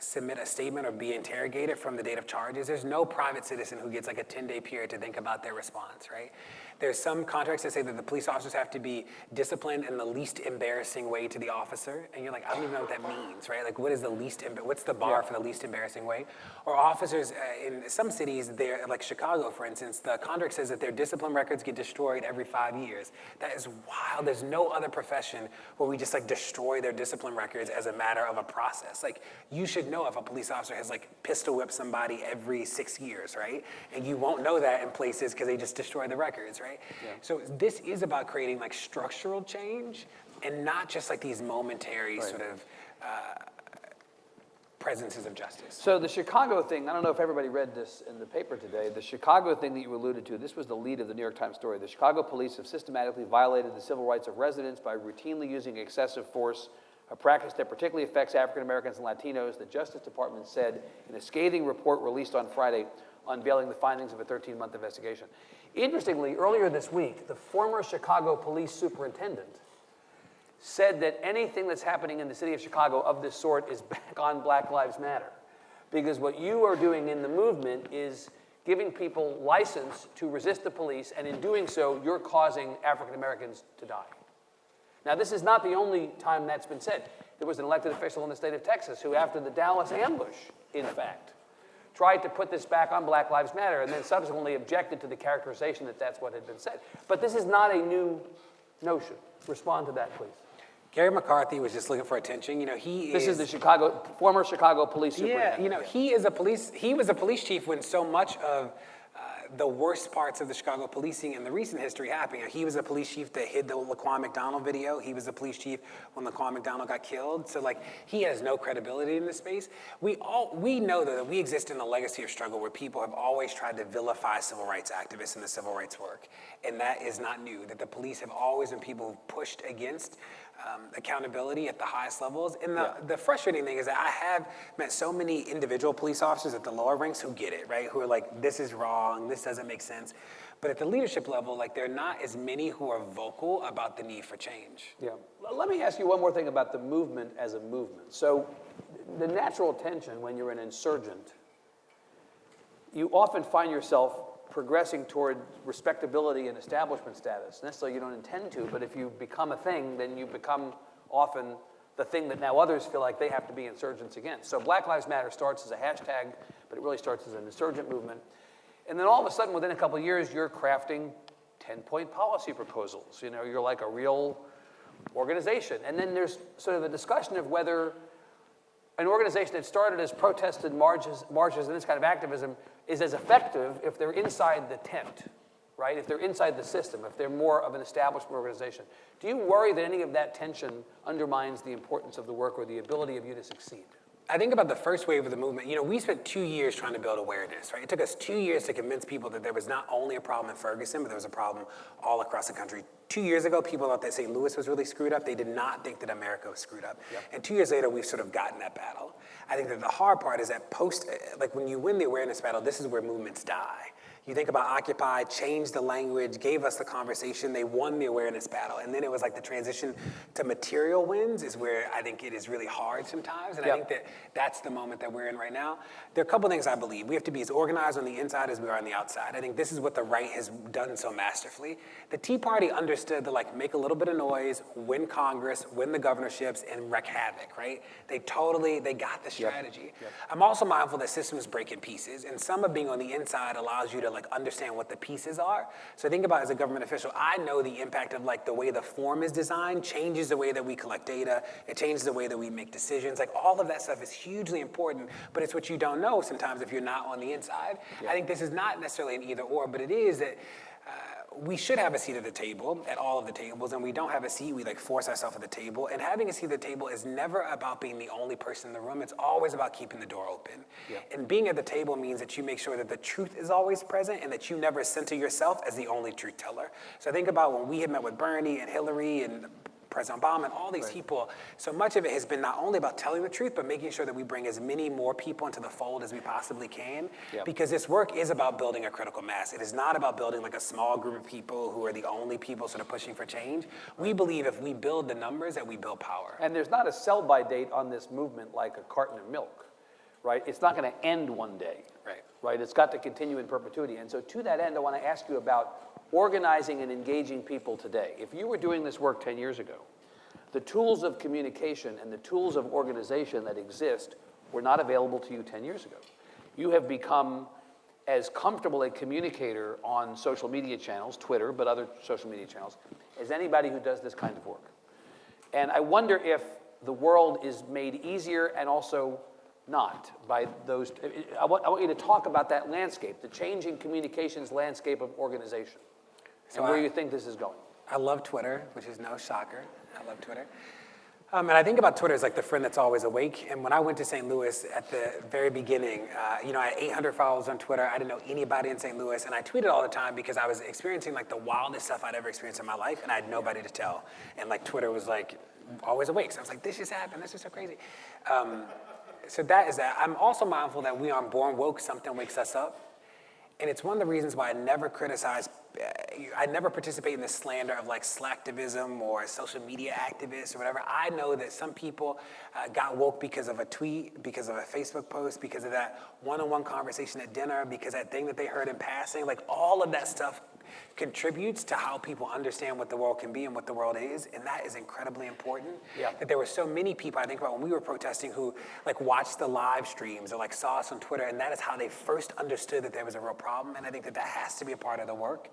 submit a statement or be interrogated from the date of charges. There's no private citizen who gets like a 10-day period to think about their response, right? There's some contracts that say that the police officers have to be disciplined in the least embarrassing way to the officer. And you're like, I don't even know what that means, right? Like, what is the least, what's the bar for the least embarrassing way? Or officers in some cities, they're like Chicago, for instance, the contract says that their discipline records get destroyed every 5 years. That is wild. There's no other profession where we just like destroy their discipline records as a matter of a process. Like, you should know if a police officer has like pistol whipped somebody every 6 years, right? And you won't know that in places because they just destroy the records, right? Yeah. So this is about creating like structural change and not just like these momentary sort of presences of justice. So the Chicago thing, I don't know if everybody read this in the paper today, the Chicago thing that you alluded to, this was the lead of the New York Times story. The Chicago police have systematically violated the civil rights of residents by routinely using excessive force, a practice that particularly affects African Americans and Latinos, the Justice Department said in a scathing report released on Friday, unveiling the findings of a 13-month investigation. Interestingly, earlier this week, the former Chicago police superintendent said that anything that's happening in the city of Chicago of this sort is back on Black Lives Matter. Because what you are doing in the movement is giving people license to resist the police, and in doing so, you're causing African Americans to die. Now, this is not the only time that's been said. There was an elected official in the state of Texas who, after the Dallas ambush, in fact, tried to put this back on Black Lives Matter and then subsequently objected to the characterization that that's what had been said. But this is not a new notion. Respond to that, please. Gary McCarthy was just looking for attention. You know, This is the former Chicago police superintendent. Yeah, you know, he was a police chief when so much of the worst parts of the Chicago policing in the recent history happened. You know, he was a police chief that hid the Laquan McDonald video. He was a police chief when Laquan McDonald got killed. So like, he has no credibility in this space. We know that we exist in a legacy of struggle where people have always tried to vilify civil rights activists and the civil rights work. And that is not new, that the police have always been people who've pushed against accountability at the highest levels. And the frustrating thing is that I have met so many individual police officers at the lower ranks who get it, right? Who are like, this is wrong, this doesn't make sense. But at the leadership level, like, there are not as many who are vocal about the need for change. Yeah. Let me ask you one more thing about the movement as a movement. So the natural tension when you're an insurgent, you often find yourself progressing toward respectability and establishment status. Necessarily you don't intend to, but if you become a thing, then you become often the thing that now others feel like they have to be insurgents against. So Black Lives Matter starts as a hashtag, but it really starts as an insurgent movement. And then all of a sudden, within a couple of years, you're crafting 10-point policy proposals. You know, you're like a real organization. And then there's sort of a discussion of whether an organization that started as protests and marches and this kind of activism is as effective if they're inside the tent, right? If they're inside the system, if they're more of an establishment organization. Do you worry that any of that tension undermines the importance of the work or the ability of you to succeed? I think about the first wave of the movement. You know, we spent 2 years trying to build awareness, right? It took us 2 years to convince people that there was not only a problem in Ferguson, but there was a problem all across the country. 2 years ago, people thought that St. Louis was really screwed up. They did not think that America was screwed up. Yep. And 2 years later, we've sort of gotten that battle. I think that the hard part is that like when you win the awareness battle, this is where movements die. You think about Occupy, changed the language, gave us the conversation, they won the awareness battle. And then it was like the transition to material wins is where I think it is really hard sometimes. And I think that that's the moment that we're in right now. There are a couple things I believe. We have to be as organized on the inside as we are on the outside. I think this is what the right has done so masterfully. The Tea Party understood to like make a little bit of noise, win Congress, win the governorships, and wreak havoc, right? They got the strategy. Yep. I'm also mindful that systems break in pieces, and some of being on the inside allows you to like understand what the pieces are. So think about as a government official, I know the impact of like the way the form is designed changes the way that we collect data. It changes the way that we make decisions. Like all of that stuff is hugely important, but it's what you don't know sometimes if you're not on the inside. Yeah. I think this is not necessarily an either or, but it is that we should have a seat at the table, at all of the tables, and we don't have a seat, we like force ourselves at the table. And having a seat at the table is never about being the only person in the room, it's always about keeping the door open. Yeah. And being at the table means that you make sure that the truth is always present and that you never center yourself as the only truth teller. So think about when we had met with Bernie and Hillary and President Obama and all these people, so much of it has been not only about telling the truth, but making sure that we bring as many more people into the fold as we possibly can, because this work is about building a critical mass. It is not about building like a small group of people who are the only people sort of pushing for change. We believe if we build the numbers that we build power. And there's not a sell-by date on this movement like a carton of milk, right? It's not going to end one day, right? It's got to continue in perpetuity. And so to that end, I want to ask you about organizing and engaging people today. If you were doing this work 10 years ago, the tools of communication and the tools of organization that exist were not available to you 10 years ago. You have become as comfortable a communicator on social media channels, Twitter, but other social media channels, as anybody who does this kind of work. And I wonder if the world is made easier and also not by those. I want you to talk about that landscape, the changing communications landscape of organization, and where you think this is going. I love Twitter, which is no shocker. I love Twitter. And I think about Twitter as like the friend that's always awake. And when I went to St. Louis at the very beginning, I had 800 followers on Twitter. I didn't know anybody in St. Louis. And I tweeted all the time because I was experiencing like the wildest stuff I'd ever experienced in my life. And I had nobody to tell. And like Twitter was like always awake. So I was like, this just happened. This is so crazy. So that is that. I'm also mindful that we aren't born woke. Something wakes us up. And it's one of the reasons why I never participate in the slander of like slacktivism or social media activists or whatever. I know that some people got woke because of a tweet, because of a Facebook post, because of that one-on-one conversation at dinner, because that thing that they heard in passing, like all of that stuff contributes to how people understand what the world can be and what the world is, and that is incredibly important. Yeah. That there were so many people, I think about when we were protesting, who like watched the live streams or like saw us on Twitter, and that is how they first understood that there was a real problem, and I think that that has to be a part of the work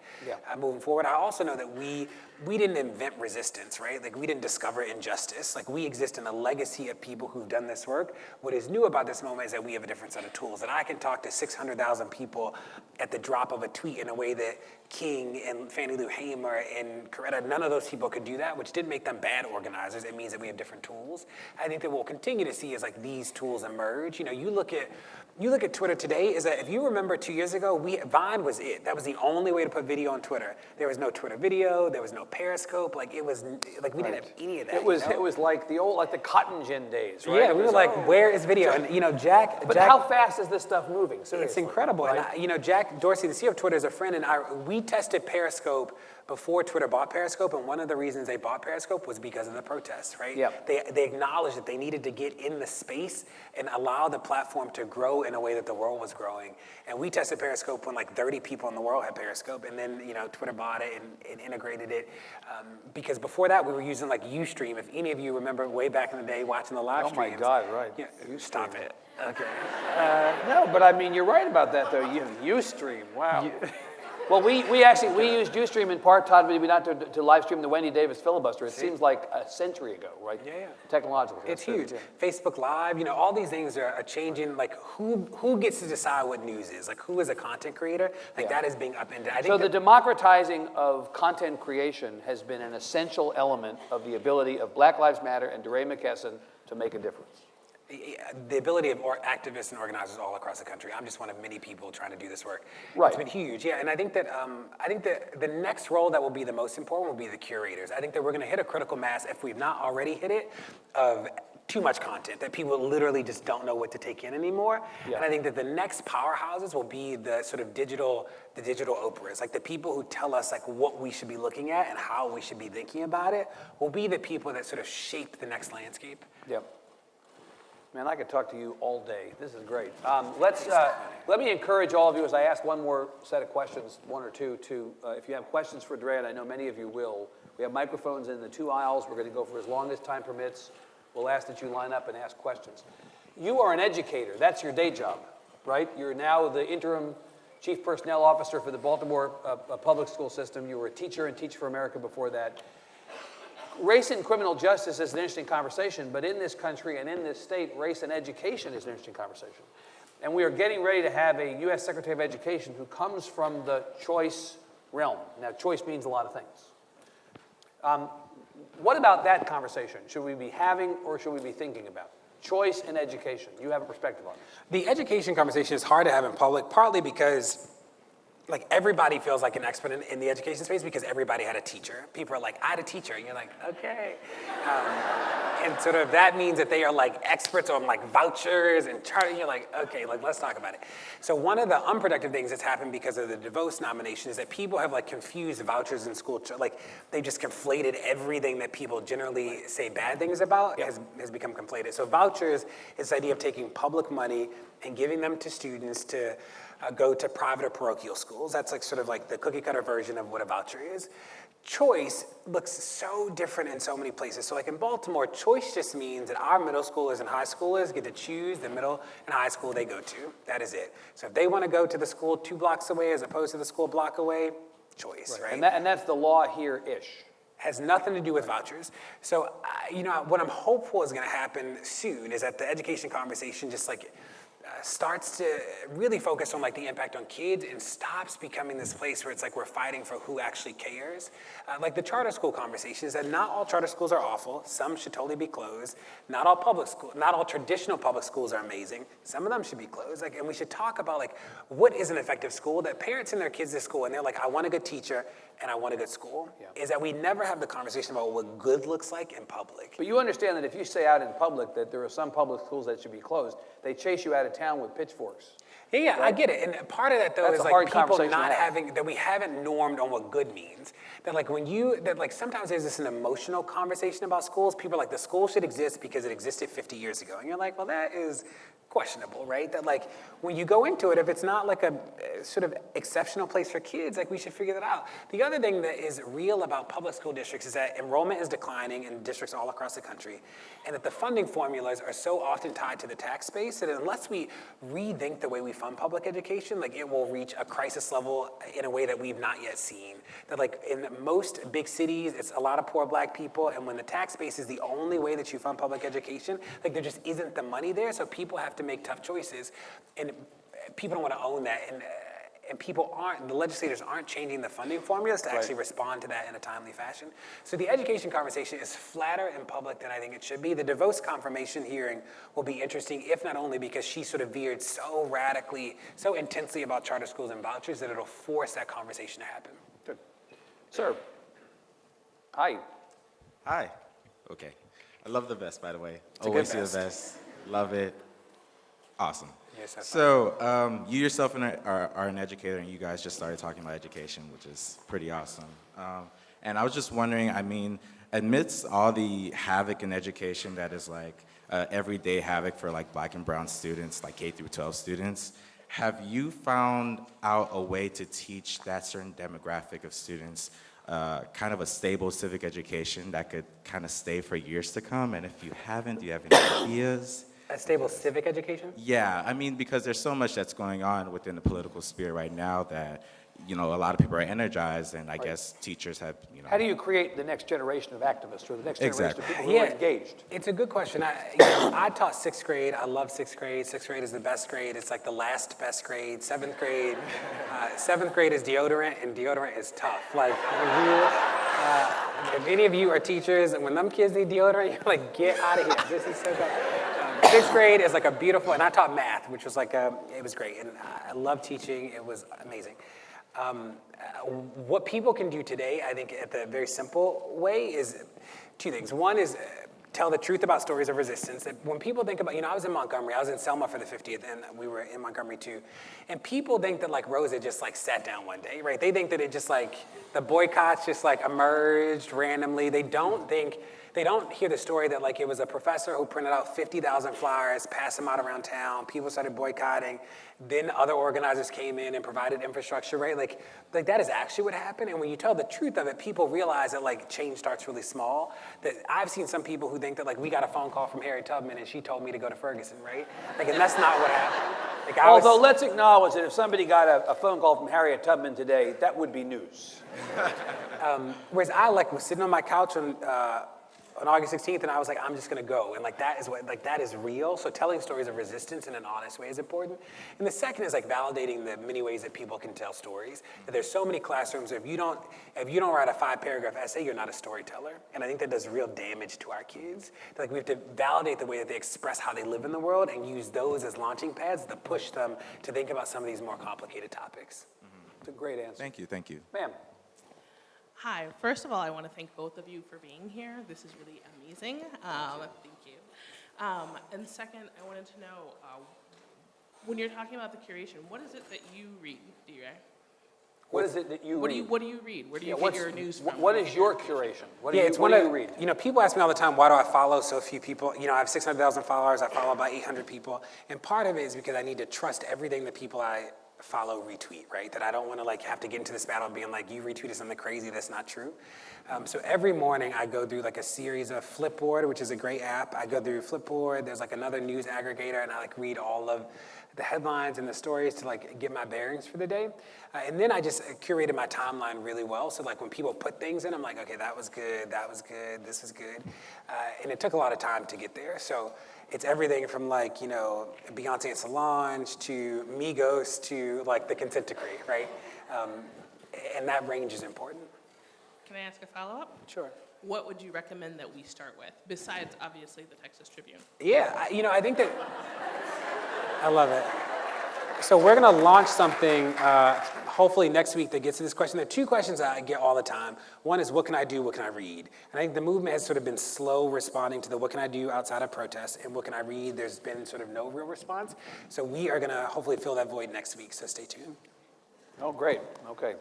moving forward. I also know that we didn't invent resistance, right? Like we didn't discover injustice. Like we exist in a legacy of people who've done this work. What is new about this moment is that we have a different set of tools, that I can talk to 600,000 people at the drop of a tweet in a way that King and Fannie Lou Hamer and Coretta, none of those people could do that, which didn't make them bad organizers. It means that we have different tools. I think that we'll continue to see as like these tools emerge. You look at Twitter today, is that if you remember 2 years ago, Vine was it. That was the only way to put video on Twitter. There was no Twitter video, there was no Periscope, like it was, like we didn't have any of that. It was like the cotton gin days, right? Yeah, we were like, where is video? And Jack. But how fast is this stuff moving? Seriously, it's incredible. Right? And Jack Dorsey, the CEO of Twitter, is a friend, and we tested Periscope before Twitter bought Periscope, and one of the reasons they bought Periscope was because of the protests, right? Yeah. They acknowledged that they needed to get in the space and allow the platform to grow in a way that the world was growing. And we tested Periscope when like 30 people in the world had Periscope, and then Twitter bought it and integrated it. Because before that, we were using like Ustream. If any of you remember way back in the day watching the live streams. Oh my God, right. Yeah, stop it. Okay. No, but I mean, you're right about that, though. Ustream, wow. Well, we used Ustream in part, Todd, maybe not to live stream the Wendy Davis filibuster. It seems like a century ago, right? Yeah. Technologically. It's huge. Facebook Live, all these things are changing. Like who gets to decide what news is? Like who is a content creator? Like that is being upended. So the democratizing of content creation has been an essential element of the ability of Black Lives Matter and DeRay Mckesson to make a difference. The ability of activists and organizers all across the country. I'm just one of many people trying to do this work. Right. It's been huge, yeah. And I think that the next role that will be the most important will be the curators. I think that we're going to hit a critical mass, if we've not already hit it, of too much content that people literally just don't know what to take in anymore. Yeah. And I think that the next powerhouses will be the sort of digital Oprahs, like the people who tell us like what we should be looking at and how we should be thinking about it. Will be the people that sort of shape the next landscape. Yep. Man, I could talk to you all day. This is great. Let me encourage all of you as I ask one more set of questions, one or two, if you have questions for DeRay, and I know many of you will, we have microphones in the 2 aisles. We're going to go for as long as time permits. We'll ask that you line up and ask questions. You are an educator. That's your day job, right? You're now the interim chief personnel officer for the Baltimore public school system. You were a teacher in Teach for America before that. Race and criminal justice is an interesting conversation, but in this country and in this state, race and education is an interesting conversation. And we are getting ready to have a U.S. Secretary of Education who comes from the choice realm. Now, choice means a lot of things. What about that conversation? Should we be having or should we be thinking about? Choice and education. You have a perspective on this. The education conversation is hard to have in public, partly because like everybody feels like an expert in the education space because everybody had a teacher. People are like, I had a teacher. And you're like, okay. And sort of that means that they are like experts on like vouchers and charting. You're like, okay, like let's talk about it. So one of the unproductive things that's happened because of the DeVos nomination is that people have like confused vouchers in school. Like they just conflated everything that people generally say bad things about has become conflated. So vouchers is the idea of taking public money and giving them to students to go to private or parochial schools. That's like sort of like the cookie cutter version of what a voucher is. Choice looks so different in so many places. So like in Baltimore, choice just means that our middle schoolers and high schoolers get to choose the middle and high school they go to. That is it. So if they want to go to the school 2 blocks away as opposed to the school block away, choice, right? And that's the law here-ish. Has nothing to do with vouchers. So, what I'm hopeful is going to happen soon is that the education conversation just like starts to really focus on like the impact on kids and stops becoming this place where it's like we're fighting for who actually cares. Like the charter school conversation is that not all charter schools are awful. Some should totally be closed. Not all traditional public schools are amazing. Some of them should be closed. Like, and we should talk about like what is an effective school, that parents send their kids to school and they're like, I want a good teacher and I want a good school. Is that we never have the conversation about what good looks like in public. But you understand that if you say out in public that there are some public schools that should be closed, they chase you out of town with pitchforks. Yeah, right? I get it. And part of that, though, That's is like people not having, that we haven't normed on what good means. That like sometimes there's this an emotional conversation about schools. People are like, the school should exist because it existed 50 years ago. And you're like, well, that is questionable, right? That like when you go into it, if it's not like a sort of exceptional place for kids, like we should figure that out. The other thing that is real about public school districts is that enrollment is declining in districts all across the country, and that the funding formulas are so often tied to the tax base that unless we rethink the way we fund public education, like it will reach a crisis level in a way that we've not yet seen. That like in most big cities, it's a lot of poor black people, and when the tax base is the only way that you fund public education, like there just isn't the money there, so people have to make tough choices, and people don't want to own that, and the legislators aren't changing the funding formulas to actually respond to that in a timely fashion. So the education conversation is flatter in public than I think it should be. The DeVos confirmation hearing will be interesting, if not only because she sort of veered so radically, so intensely about charter schools and vouchers that it'll force that conversation to happen. Good. Sir. Hi. Hi. Okay. I love the vest, by the way. It's a Always good see the vest. vest. Love it. Awesome. Yes, that's So you yourself are an educator, and you guys just started talking about education, which is pretty awesome. And I was just wondering, I mean, amidst all the havoc in education that is like everyday havoc for like Black and brown students, like K through 12 students, have you found out a way to teach that certain demographic of students kind of a stable civic education that could kind of stay for years to come? And if you haven't, do you have any ideas? A stable civic education? Yeah, I mean, because there's so much that's going on within the political sphere right now that, you know, a lot of people are energized, and I guess teachers have, you know. How do you create the next generation of activists or the next generation Exactly. of people who are engaged? It's a good question. I taught 6th grade. I love 6th grade. 6th grade is the best grade. It's like the last best grade. 7th grade. 7th grade is deodorant, and deodorant is tough. Like, if any of you are teachers, and when them kids need deodorant, you're like, get out of here. This is so good. 6th grade is like a beautiful, and I taught math, which was like, it was great. And I love teaching. It was amazing. What people can do today, I think, at the very simple way is 2 things. One is tell the truth about stories of resistance. That when people think about, I was in Montgomery, I was in Selma for the 50th, and we were in Montgomery too. And people think that like Rosa just like sat down one day, right? They think that it just like, the boycotts just like emerged randomly. They don't hear the story that like it was a professor who printed out 50,000 flyers, passed them out around town, people started boycotting, then other organizers came in and provided infrastructure, right? Like that is actually what happened, and when you tell the truth of it, people realize that like change starts really small. That I've seen some people who think that like we got a phone call from Harriet Tubman and she told me to go to Ferguson, right? Like, and that's not what happened. Like, Although let's acknowledge that if somebody got a phone call from Harriet Tubman today, that would be news. Whereas I like was sitting on my couch on August 16th, and I was like, I'm just gonna go. And like that is real. So telling stories of resistance in an honest way is important. And the second is like validating the many ways that people can tell stories. That there's so many classrooms, if you don't write a 5-paragraph essay, you're not a storyteller. And I think that does real damage to our kids. That, like, we have to validate the way that they express how they live in the world and use those as launching pads to push them to think about some of these more complicated topics. It's a great answer. Thank you. Ma'am. Hi. First of all, I want to thank both of you for being here. This is really amazing. Thank you. And second, I wanted to know, when you're talking about the curation, what is it that you read, DeRay? What is it that you read? What do you read? Where do you Yeah, get your news from? What is your curation? What do Yeah, you, it's what one do of, you read? you know, people ask me all the time, why do I follow so few people? You know, I have 600,000 followers, I follow about 800 people. And part of it is because I need to trust everything that people I follow retweet, right? That I don't want to like have to get into this battle of being like, you retweeted something crazy that's not true. So every morning I go through like a series of Flipboard, which is a great app. I go through Flipboard, there's like another news aggregator, and I like read all of the headlines and the stories to like get my bearings for the day. And then I just curated my timeline really well. So like when people put things in, I'm like, okay, that was good, this was good. And it took a lot of time to get there. So it's everything from like, you know, Beyonce and Solange to Migos to like the consent decree, right? And that range is important. Can I ask a follow-up? Sure. What would you recommend that we start with, besides obviously the Texas Tribune? Yeah, you know, I think that, I love it. So we're gonna launch something hopefully next week that gets to this question. There are two questions I get all the time. One is, what can I do, what can I read? And I think the movement has sort of been slow responding to the what can I do outside of protests, and what can I read, there's been sort of no real response. So we are gonna hopefully fill that void next week, so stay tuned. Oh, great. Okay.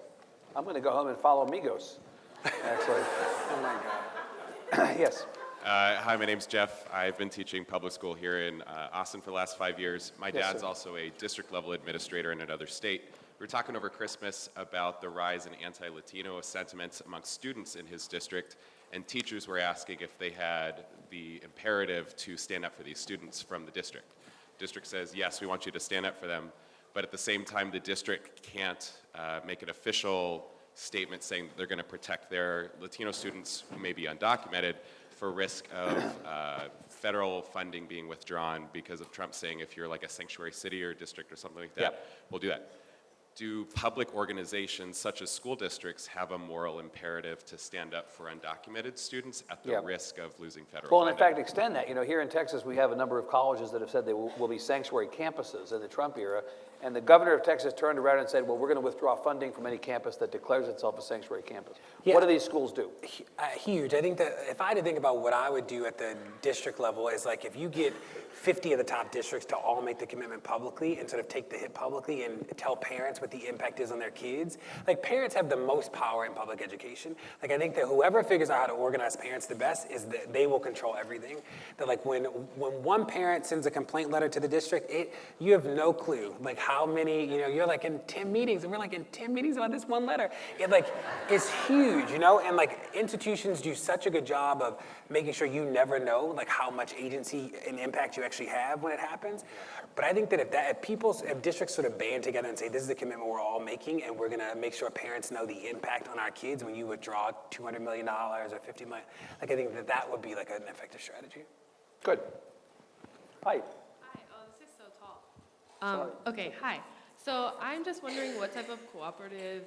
I'm going to go home and follow Migos, actually. Oh my God. Yes. Hi, my name's Jeff. I've been teaching public school here in Austin for the last 5 years. My Yes, dad's sir. also a district level administrator in another state. We were talking over Christmas about the rise in anti-Latino sentiments amongst students in his district, and teachers were asking if they had the imperative to stand up for these students from the district. District says, yes, we want you to stand up for them, but at the same time, the district can't make an official statement saying that they're going to protect their Latino students who may be undocumented for risk of federal funding being withdrawn because of Trump saying if you're like a sanctuary city or district or something like that, Yep. we'll do that. Do public organizations such as school districts have a moral imperative to stand up for undocumented students at the Yeah. risk of losing federal Well, and in funding? fact, extend that. You know, here in Texas, we have a number of colleges that have said they will be sanctuary campuses in the Trump era. And the governor of Texas turned around and said, well, we're going to withdraw funding from any campus that declares itself a sanctuary campus. Yeah. What do these schools do? Huge. I think that if I had to think about what I would do at the district level is like if you get 50 of the top districts to all make the commitment publicly and sort of take the hit publicly and tell parents what the impact is on their kids. Like parents have the most power in public education. Like I think that whoever figures out how to organize parents the best is that they will control everything. That like when one parent sends a complaint letter to the district, you have no clue like how many, you know, you're like in 10 meetings and we're like in 10 meetings about this one letter. It's huge, you know, and like institutions do such a good job of making sure you never know like how much agency and impact you actually have when it happens. But I think that if districts sort of band together and say this is the commitment we're all making and we're gonna make sure parents know the impact on our kids when you withdraw $200 million or $50 million, like I think that would be like an effective strategy. Good. Hi. Hi, oh, this is so tall. Okay, hi. So I'm just wondering what type of cooperative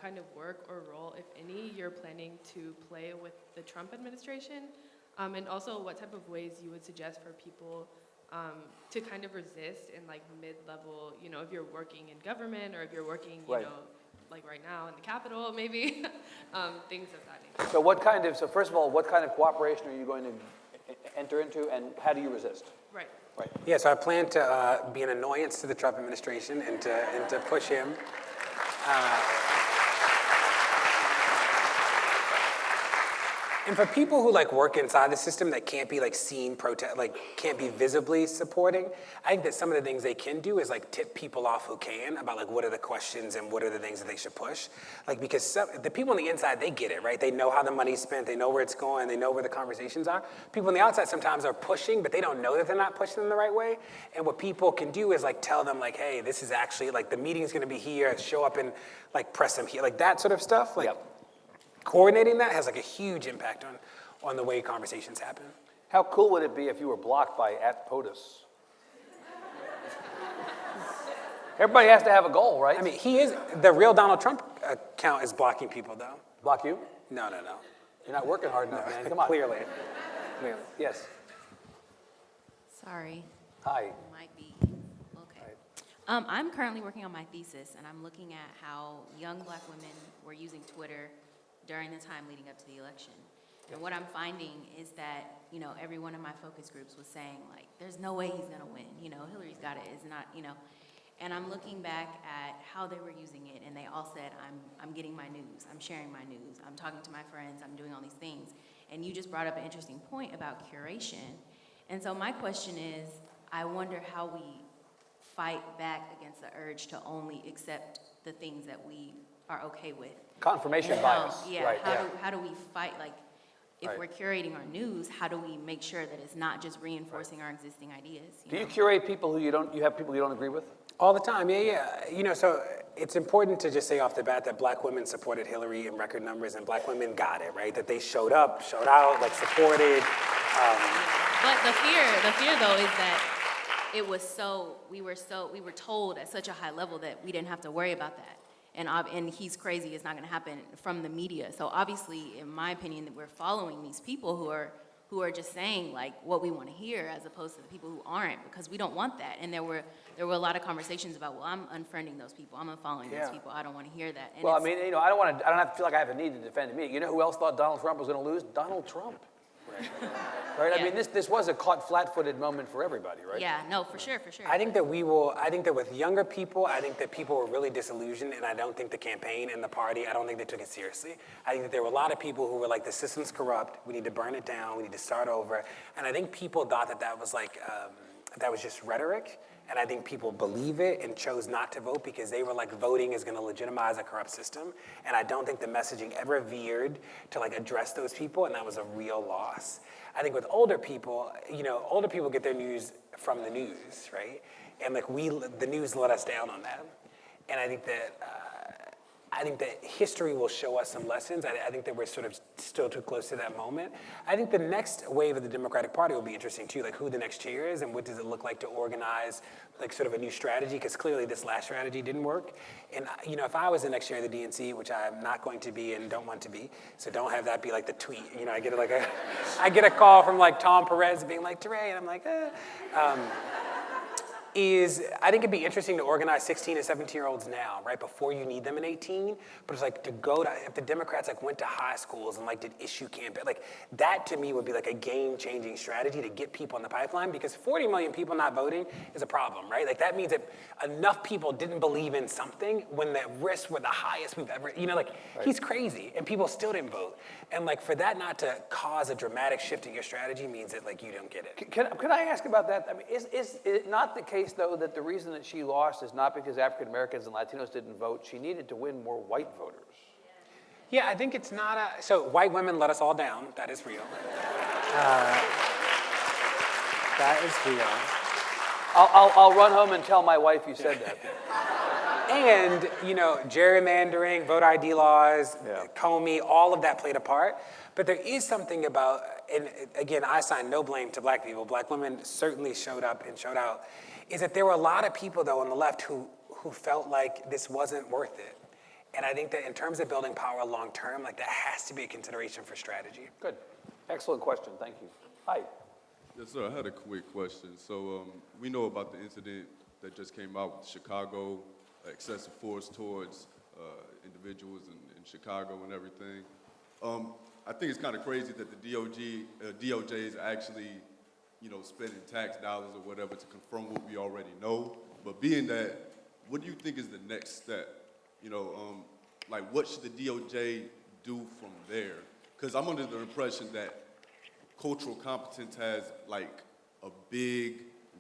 kind of work or role, if any, you're planning to play with the Trump administration, and also what type of ways you would suggest for people to kind of resist in like mid-level, you know, if you're working in government or if you're working, you Right. know, like right now in the Capitol, maybe, things of that nature. So first of all, what kind of cooperation are you going to enter into and how do you resist? Right. Right. Yeah, so I plan to be an annoyance to the Trump administration and to push him. And for people who like work inside the system that can't be like seen can't be visibly supporting, I think that some of the things they can do is like tip people off who can about like what are the questions and what are the things that they should push. Like because the people on the inside, they get it, right? They know how the money's spent, they know where it's going, they know where the conversations are. People on the outside sometimes are pushing, but they don't know that they're not pushing them the right way. And what people can do is like tell them like, hey, this is actually like the meeting's gonna be here, show up and like press them here, like that sort of stuff. Like, Yep. coordinating that has like a huge impact on the way conversations happen. How cool would it be if you were blocked by @POTUS? Everybody has to have a goal, right? I mean, the real Donald Trump account is blocking people though. Block you? No. You're not working hard enough, man. Come on. Clearly. Yes. Sorry, Hi. might be, okay. I'm currently working on my thesis, and I'm looking at how young Black women were using Twitter during the time leading up to the election. And what I'm finding is that, you know, every one of my focus groups was saying, like, there's no way he's gonna win, you know, Hillary's got it, it's not, you know. And I'm looking back at how they were using it, and they all said, I'm getting my news, I'm sharing my news, I'm talking to my friends, I'm doing all these things. And you just brought up an interesting point about curation. And so my question is, I wonder how we fight back against the urge to only accept the things that we are okay with. Confirmation And how- bias, Yeah, right, how do we fight, like, if Right. we're curating our news, how do we make sure that it's not just reinforcing our existing ideas? Do you know? curate people who you have people you don't agree with? All the time, yeah. You know, so it's important to just say off the bat that black women supported Hillary in record numbers, and black women got it, right? That they showed up, showed out, like supported. But the fear though is that it was we were told at such a high level that we didn't have to worry about that. And he's crazy, it's not gonna happen from the media. So obviously, in my opinion, that we're following these people who are just saying like what we wanna hear as opposed to the people who aren't, because we don't want that. And there were a lot of conversations about, well, I'm unfriending those people, I'm unfollowing Yeah. those people, I don't wanna hear that. And Well, I it's- mean, you know, I don't have to feel like I have a need to defend me. You know who else thought Donald Trump was going to lose? Donald Trump. Right? I Yeah. mean, this was a caught flat-footed moment for everybody, right? Yeah, no, for sure. I think that with younger people, I think that people were really disillusioned, and I don't think the campaign and the party, I don't think they took it seriously. I think that there were a lot of people who were like, the system's corrupt, we need to burn it down, we need to start over. And I think people thought that was like, that was just rhetoric. And I think people believe it and chose not to vote because they were like, voting is gonna legitimize a corrupt system. And I don't think the messaging ever veered to like address those people, and that was a real loss. I think with older people, you know, older people get their news from the news, right? And like the news let us down on that. And I think that history will show us some lessons. I think that we're sort of still too close to that moment. I think the next wave of the Democratic Party will be interesting too, like who the next chair is and what does it look like to organize like sort of a new strategy, because clearly this last strategy didn't work. And you know, if I was the next chair of the DNC, which I'm not going to be and don't want to be, so don't have that be like the tweet. You know, I get a call from like Tom Perez being like, DeRay, and I'm like, I think it'd be interesting to organize 16 and 17-year-olds now, right, before you need them in 18. But it's like if the Democrats like went to high schools and like did issue campaign, like that to me would be like a game-changing strategy to get people in the pipeline, because 40 million people not voting is a problem, right? Like that means that enough people didn't believe in something when the risks were the highest we've ever, you know, like he's crazy and people still didn't vote. And like for that not to cause a dramatic shift in your strategy means that like you don't get it. Can I ask about that? I mean, is it not the case, though, that the reason that she lost is not because African Americans and Latinos didn't vote? She needed to win more white voters. Yeah, I think it's not so white women let us all down. That is real. That is real. I'll run home and tell my wife you said that. And, you know, gerrymandering, voter ID laws, Yeah. Comey, all of that played a part. But there is something about, and again, I assign no blame to black people. Black women certainly showed up and showed out. Is that there were a lot of people, though, on the left who felt like this wasn't worth it. And I think that in terms of building power long term, like that has to be a consideration for strategy. Good. Excellent question. Thank you. Hi. Yes, sir. I had a quick question. So we know about the incident that just came out with Chicago, excessive force towards individuals in Chicago and everything. I think it's kind of crazy that the DOJ is actually, you know, spending tax dollars or whatever to confirm what we already know. But being that, what do you think is the next step? You know, like what should the DOJ do from there? Because I'm under the impression that cultural competence has like a big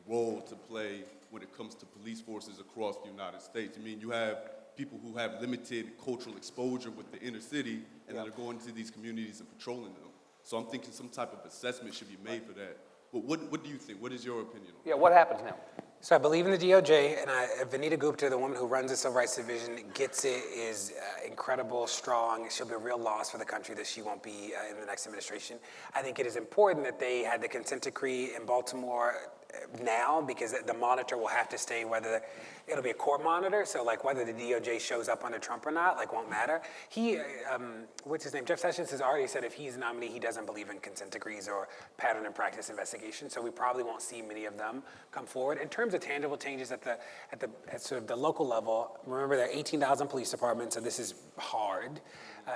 role to play when it comes to police forces across the United States. I mean, you have people who have limited cultural exposure with the inner city and that are going to these communities and patrolling them. So I'm thinking some type of assessment should be made for that. But what do you think? What is your opinion on that? Yeah, what happens now? So I believe in the DOJ, and Vanita Gupta, the woman who runs the Civil Rights Division, gets it, is incredible, strong. She'll be a real loss for the country that she won't be in the next administration. I think it is important that they had the consent decree in Baltimore now, because the monitor will have to stay, whether it'll be a court monitor, so like whether the DOJ shows up under Trump or not, like won't matter. He, what's his name? Jeff Sessions has already said if he's nominee, he doesn't believe in consent decrees or pattern and practice investigation, so we probably won't see many of them come forward. In terms of tangible changes at sort of the local level, remember there are 18,000 police departments, so this is hard.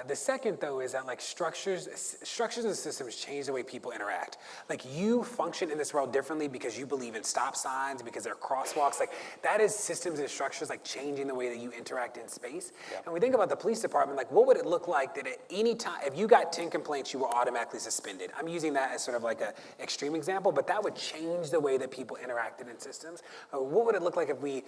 The second, though, is that like structures and systems change the way people interact. Like you function in this world differently because you believe in stop signs, because there are crosswalks. Like that is systems and structures like changing the way that you interact in space. Yeah. And we think about the police department, like what would it look like that at any time, if you got 10 complaints, you were automatically suspended? I'm using that as sort of like an extreme example, but that would change the way that people interacted in systems. What would it look like if we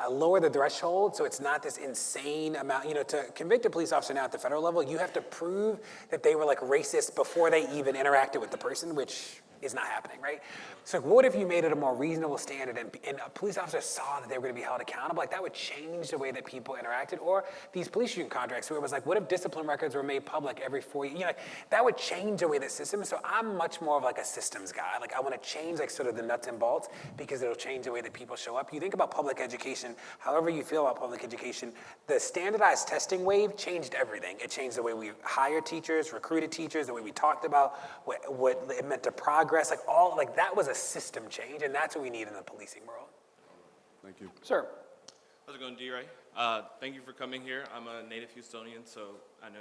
lower the threshold so it's not this insane amount, to convict a police officer now at the federal level, you have to prove that they were like racist before they even interacted with the person, which is not happening, right? So what if you made it a more reasonable standard and a police officer saw that they were going to be held accountable? Like that would change the way that people interacted. Or these police union contracts where it was like, what if discipline records were made public every 4 years? Like, that would change the way that systems. So I'm much more of like a systems guy. Like I want to change like sort of the nuts and bolts because it'll change the way that people show up. You think about public education, however you feel about public education, the standardized testing wave changed everything. It changed the way we hired teachers, recruited teachers, the way we talked about what it meant to progress, like that was a system change, and that's what we need in the policing world. Thank you. Sir. How's it going, DeRay? Thank you for coming here. I'm a native Houstonian, so I know,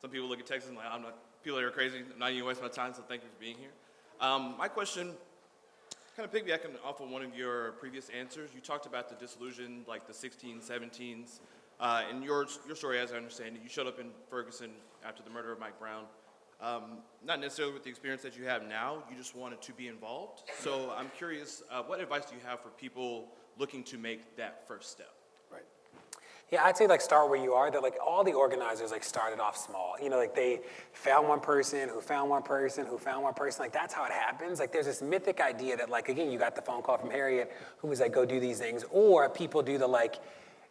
some people look at Texas and people are crazy. I'm not even wasting my time, so thank you for being here. My question, kind of piggybacking off of one of your previous answers, you talked about the disillusion, like the 16s, 17s. In your story, as I understand it, you showed up in Ferguson after the murder of Mike Brown. Not necessarily with the experience that you have now, you just wanted to be involved. So I'm curious, what advice do you have for people looking to make that first step? Right. Yeah, I'd say like start where you are. That like all the organizers like started off small. Like they found one person who found one person who found one person. Like that's how it happens. Like there's this mythic idea that like, again, you got the phone call from Harriet who was like, go do these things. Or people do the like,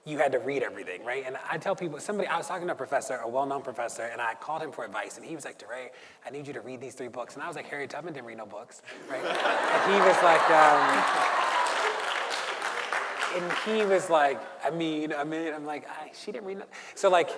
you had to read everything, right? And I tell people, I was talking to a professor, a well-known professor, and I called him for advice, and he was like, DeRay, I need you to read these 3 books. And I was like, Harriet Tubman didn't read no books, right? And he was like, I'm like, she didn't read no. So like,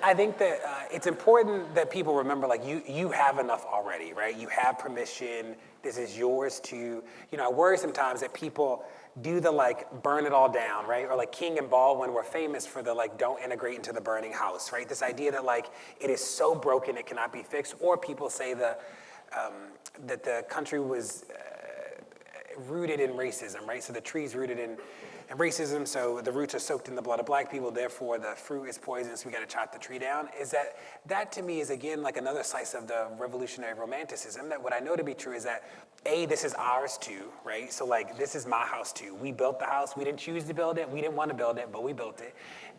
I think that it's important that people remember, like, you have enough already, right? You have permission. This is yours to, I worry sometimes that people do the like burn it all down, right? Or like King and Baldwin were famous for the like don't integrate into the burning house, right? This idea that like it is so broken it cannot be fixed. Or people say that the country was rooted in racism, right? So the tree's rooted in racism, so the roots are soaked in the blood of black people, therefore the fruit is poisonous, we gotta chop the tree down. Is that to me is again like another slice of the revolutionary romanticism, that what I know to be true is that this is ours too, right? So like this is my house too. We built the house, we didn't choose to build it, we didn't want to build it, but we built it.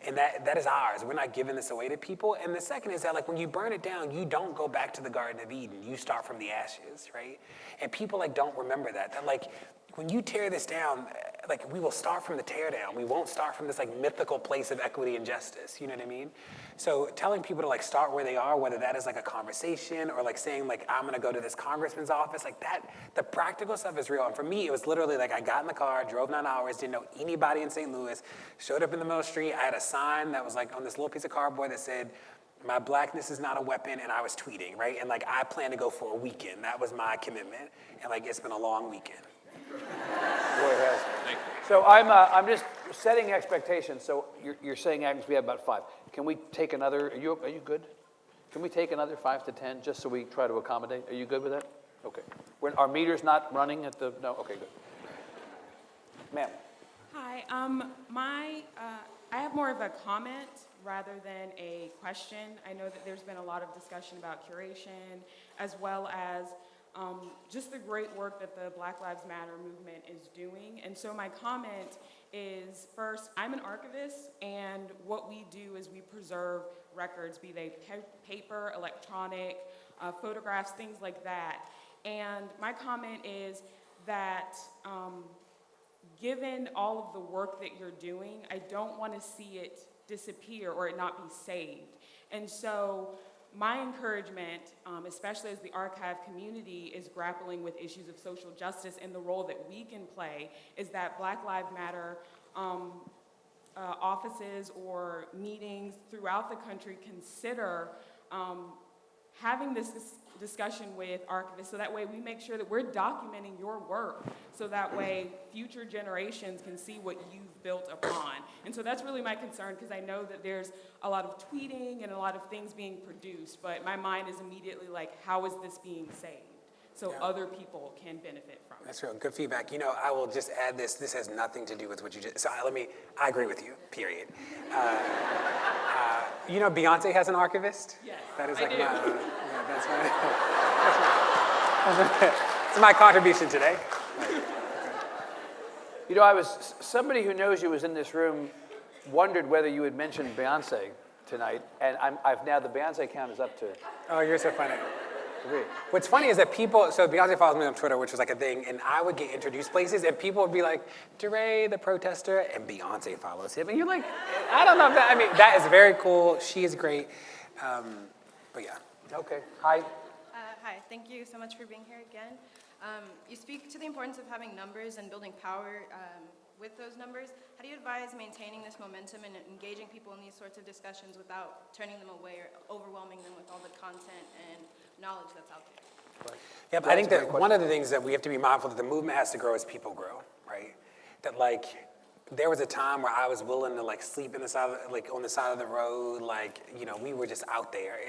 And that is ours. We're not giving this away to people. And the second is that like when you burn it down, you don't go back to the Garden of Eden. You start from the ashes, right? And people like don't remember that like when you tear this down, like we will start from the tear down. We won't start from this like mythical place of equity and justice. You know what I mean? So telling people to like start where they are, whether that is like a conversation or like saying like I'm gonna go to this congressman's office, like that, the practical stuff is real. And for me, it was literally like I got in the car, drove 9 hours, didn't know anybody in St. Louis, showed up in the middle of the street. I had a sign that was like on this little piece of cardboard that said, my blackness is not a weapon, and I was tweeting, right? And like I plan to go for a weekend. That was my commitment. And like it's been a long weekend. Boy, it has. So I'm just setting expectations. So you're saying, Agnes, we have about 5. Can we take another? Are you good? Can we take another 5 to 10 just so we try to accommodate? Are you good with that? Okay. Our meter's not running at the no. Okay, good. Ma'am. Hi. I have more of a comment rather than a question. I know that there's been a lot of discussion about curation as well as just the great work that the Black Lives Matter movement is doing. And so my comment is, first, I'm an archivist, and what we do is we preserve records, be they paper, electronic, photographs, things like that. And my comment is that given all of the work that you're doing, I don't want to see it disappear or it not be saved. And so my encouragement, especially as the archive community is grappling with issues of social justice and the role that we can play, is that Black Lives Matter offices or meetings throughout the country consider having this discussion with archivists, so that way we make sure that we're documenting your work, so that way future generations can see what you've built upon. And so that's really my concern, because I know that there's a lot of tweeting and a lot of things being produced, but my mind is immediately like, how is this being saved? So other people can benefit from it. That's real good feedback. You know, I will just add this. This has nothing to do with what you just. So I agree with you. Period. You know, Beyonce has an archivist. Yes, That is I like do. that's my contribution today. You know, somebody who knows you was in this room wondered whether you had mentioned Beyonce tonight, and I've now, the Beyonce count is up to Oh, you're so funny. 3. What's funny is that people, so Beyonce follows me on Twitter, which was like a thing, and I would get introduced places, and people would be like, DeRay, the protester, and Beyonce follows him. And you're like, I don't know if that, I mean, that is very cool. She is great. But yeah. Okay. Hi. Hi, thank you so much for being here again. You speak to the importance of having numbers and building power with those numbers. How do you advise maintaining this momentum and engaging people in these sorts of discussions without turning them away or overwhelming them with all the content and knowledge that's out there? Yeah, but I think that one of the things that we have to be mindful that the movement has to grow as people grow, right? That like, there was a time where I was willing to like sleep in the side of, like on the side of the road, like, you know, we were just out there,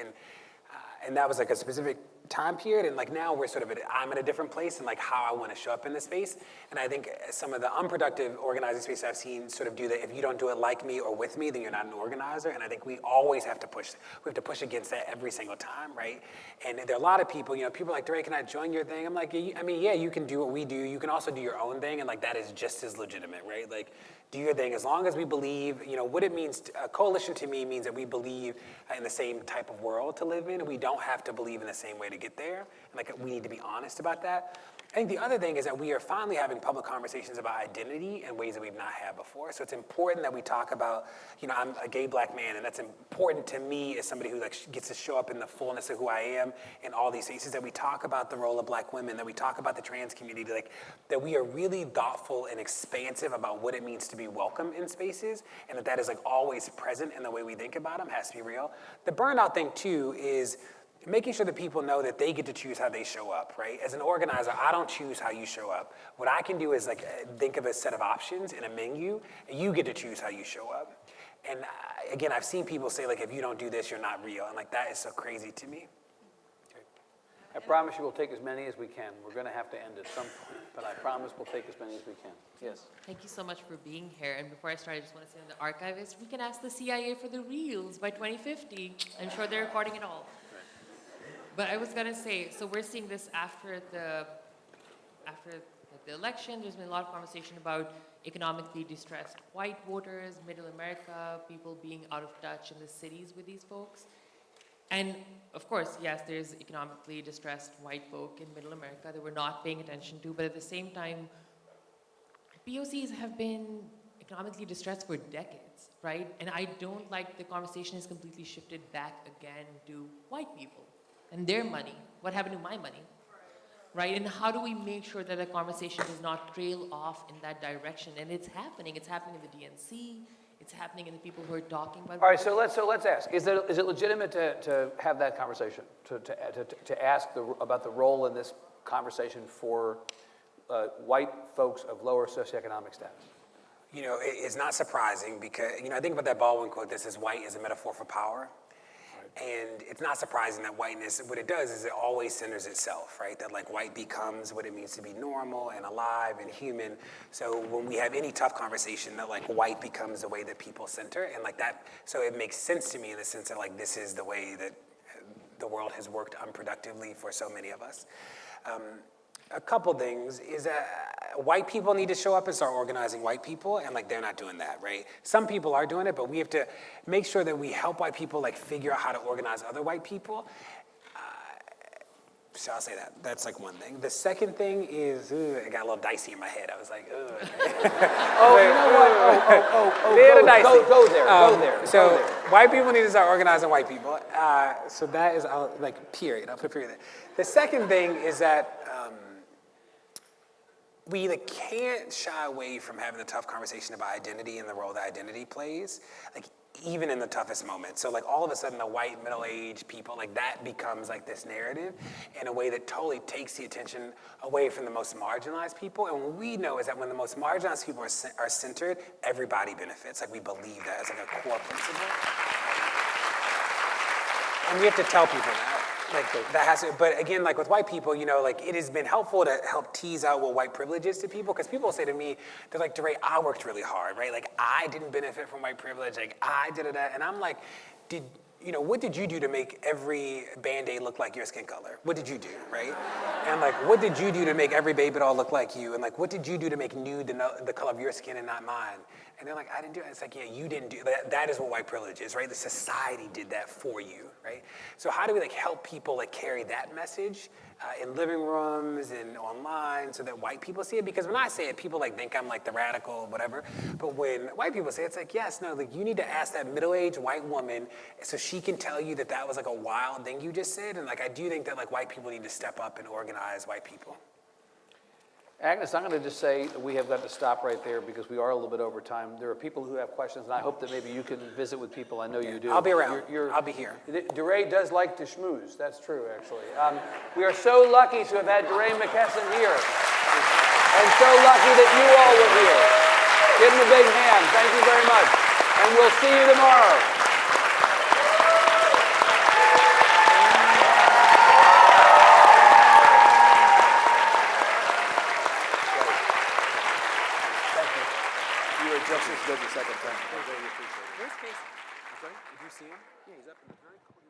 and that was like a specific time period, and like now we're sort of I'm at a different place in like how I want to show up in this space, and I think some of the unproductive organizing spaces I've seen sort of do that. If you don't do it like me or with me, then you're not an organizer, and I think we always have to push. We have to push against that every single time, right? And there are a lot of people, you know, people are like, DeRay, can I join your thing? I'm like, I mean, yeah, you can do what we do. You can also do your own thing, and like that is just as legitimate, right? Like, do your thing as long as we believe, you know, what it means. A coalition to me means that we believe in the same type of world to live in, and we don't have to believe in the same way to get there. And like, we need to be honest about that. I think the other thing is that we are finally having public conversations about identity in ways that we've not had before. So it's important that we talk about, you know, I'm a gay black man, and that's important to me as somebody who like gets to show up in the fullness of who I am in all these spaces, that we talk about the role of black women, that we talk about the trans community, like that we are really thoughtful and expansive about what it means to be welcome in spaces, and that is like always present in the way we think about them, has to be real. The burnout thing too is making sure that people know that they get to choose how they show up, right? As an organizer, I don't choose how you show up. What I can do is like think of a set of options in a menu, and you get to choose how you show up. And again, I've seen people say like, if you don't do this, you're not real. And like, that is so crazy to me. I promise you we'll take as many as we can. We're going to have to end at some point, but I promise we'll take as many as we can. Yes? Thank you so much for being here. And before I start, I just want to say to the archivist, we can ask the CIA for the reels by 2050. I'm sure they're recording it all. But I was going to say, so we're seeing this after the election. There's been a lot of conversation about economically distressed white voters, middle America, people being out of touch in the cities with these folks. And of course, yes, there's economically distressed white folk in middle America that we're not paying attention to, but at the same time, POCs have been economically distressed for decades, right? And I don't like the conversation has completely shifted back again to white people and their money. What happened to my money, right? And how do we make sure that the conversation does not trail off in that direction? And it's happening in the DNC, it's happening in the people who are talking about it. All right, so let's ask, is it legitimate to have that conversation, to ask about the role in this conversation for white folks of lower socioeconomic status? You know, it's not surprising because, you know, I think about that Baldwin quote that says white is a metaphor for power. And it's not surprising that whiteness, what it does is it always centers itself, right? That like white becomes what it means to be normal and alive and human. So when we have any tough conversation, that like white becomes the way that people center, and like that, so it makes sense to me in the sense that like this is the way that the world has worked unproductively for so many of us. A couple things is that white people need to show up and start organizing white people, and like they're not doing that, right? Some people are doing it, but we have to make sure that we help white people like figure out how to organize other white people. So I'll say that. That's like one thing. The second thing is, it got a little dicey in my head. I was like, ugh. Oh, you know what? Go there. So white people need to start organizing white people. So that is like period. I'll put a period there. The second thing is that we like can't shy away from having a tough conversation about identity and the role that identity plays. Like even in the toughest moments. So like all of a sudden the white middle-aged people, like that becomes like this narrative in a way that totally takes the attention away from the most marginalized people. And what we know is that when the most marginalized people are centered, everybody benefits. Like we believe that as like a core principle. And we have to tell people that. Like that has to, but again, like with white people, you know, like it has been helpful to help tease out what white privilege is to people, because people say to me, they're like, DeRay, I worked really hard, right? Like I didn't benefit from white privilege, like I did that, and I'm like, what did you do to make every Band-Aid look like your skin color? What did you do, right? And like, what did you do to make every baby doll look like you? And like, what did you do to make nude the color of your skin and not mine? And they're like, I didn't do it. It's like, yeah, you didn't do that. That is what white privilege is, right? The society did that for you, right? So how do we like help people like carry that message in living rooms and online so that white people see it? Because when I say it, people like think I'm like the radical, whatever. But when white people say it, it's like, yes, no, like you need to ask that middle-aged white woman so she can tell you that that was like a wild thing you just said. And like, I do think that like white people need to step up and organize white people. Agnes, I'm going to just say that we have got to stop right there because we are a little bit over time. There are people who have questions, and I hope that maybe you can visit with people. I know you do. I'll be around. I'll be here. DeRay does like to schmooze. That's true, actually. We are so lucky to have had DeRay Mckesson here, and so lucky that you all were here. Give him a big hand. Thank you very much. And we'll see you tomorrow. Just as good the second time. Where's Casey? Did you see him? Yeah, he's up in the very corner.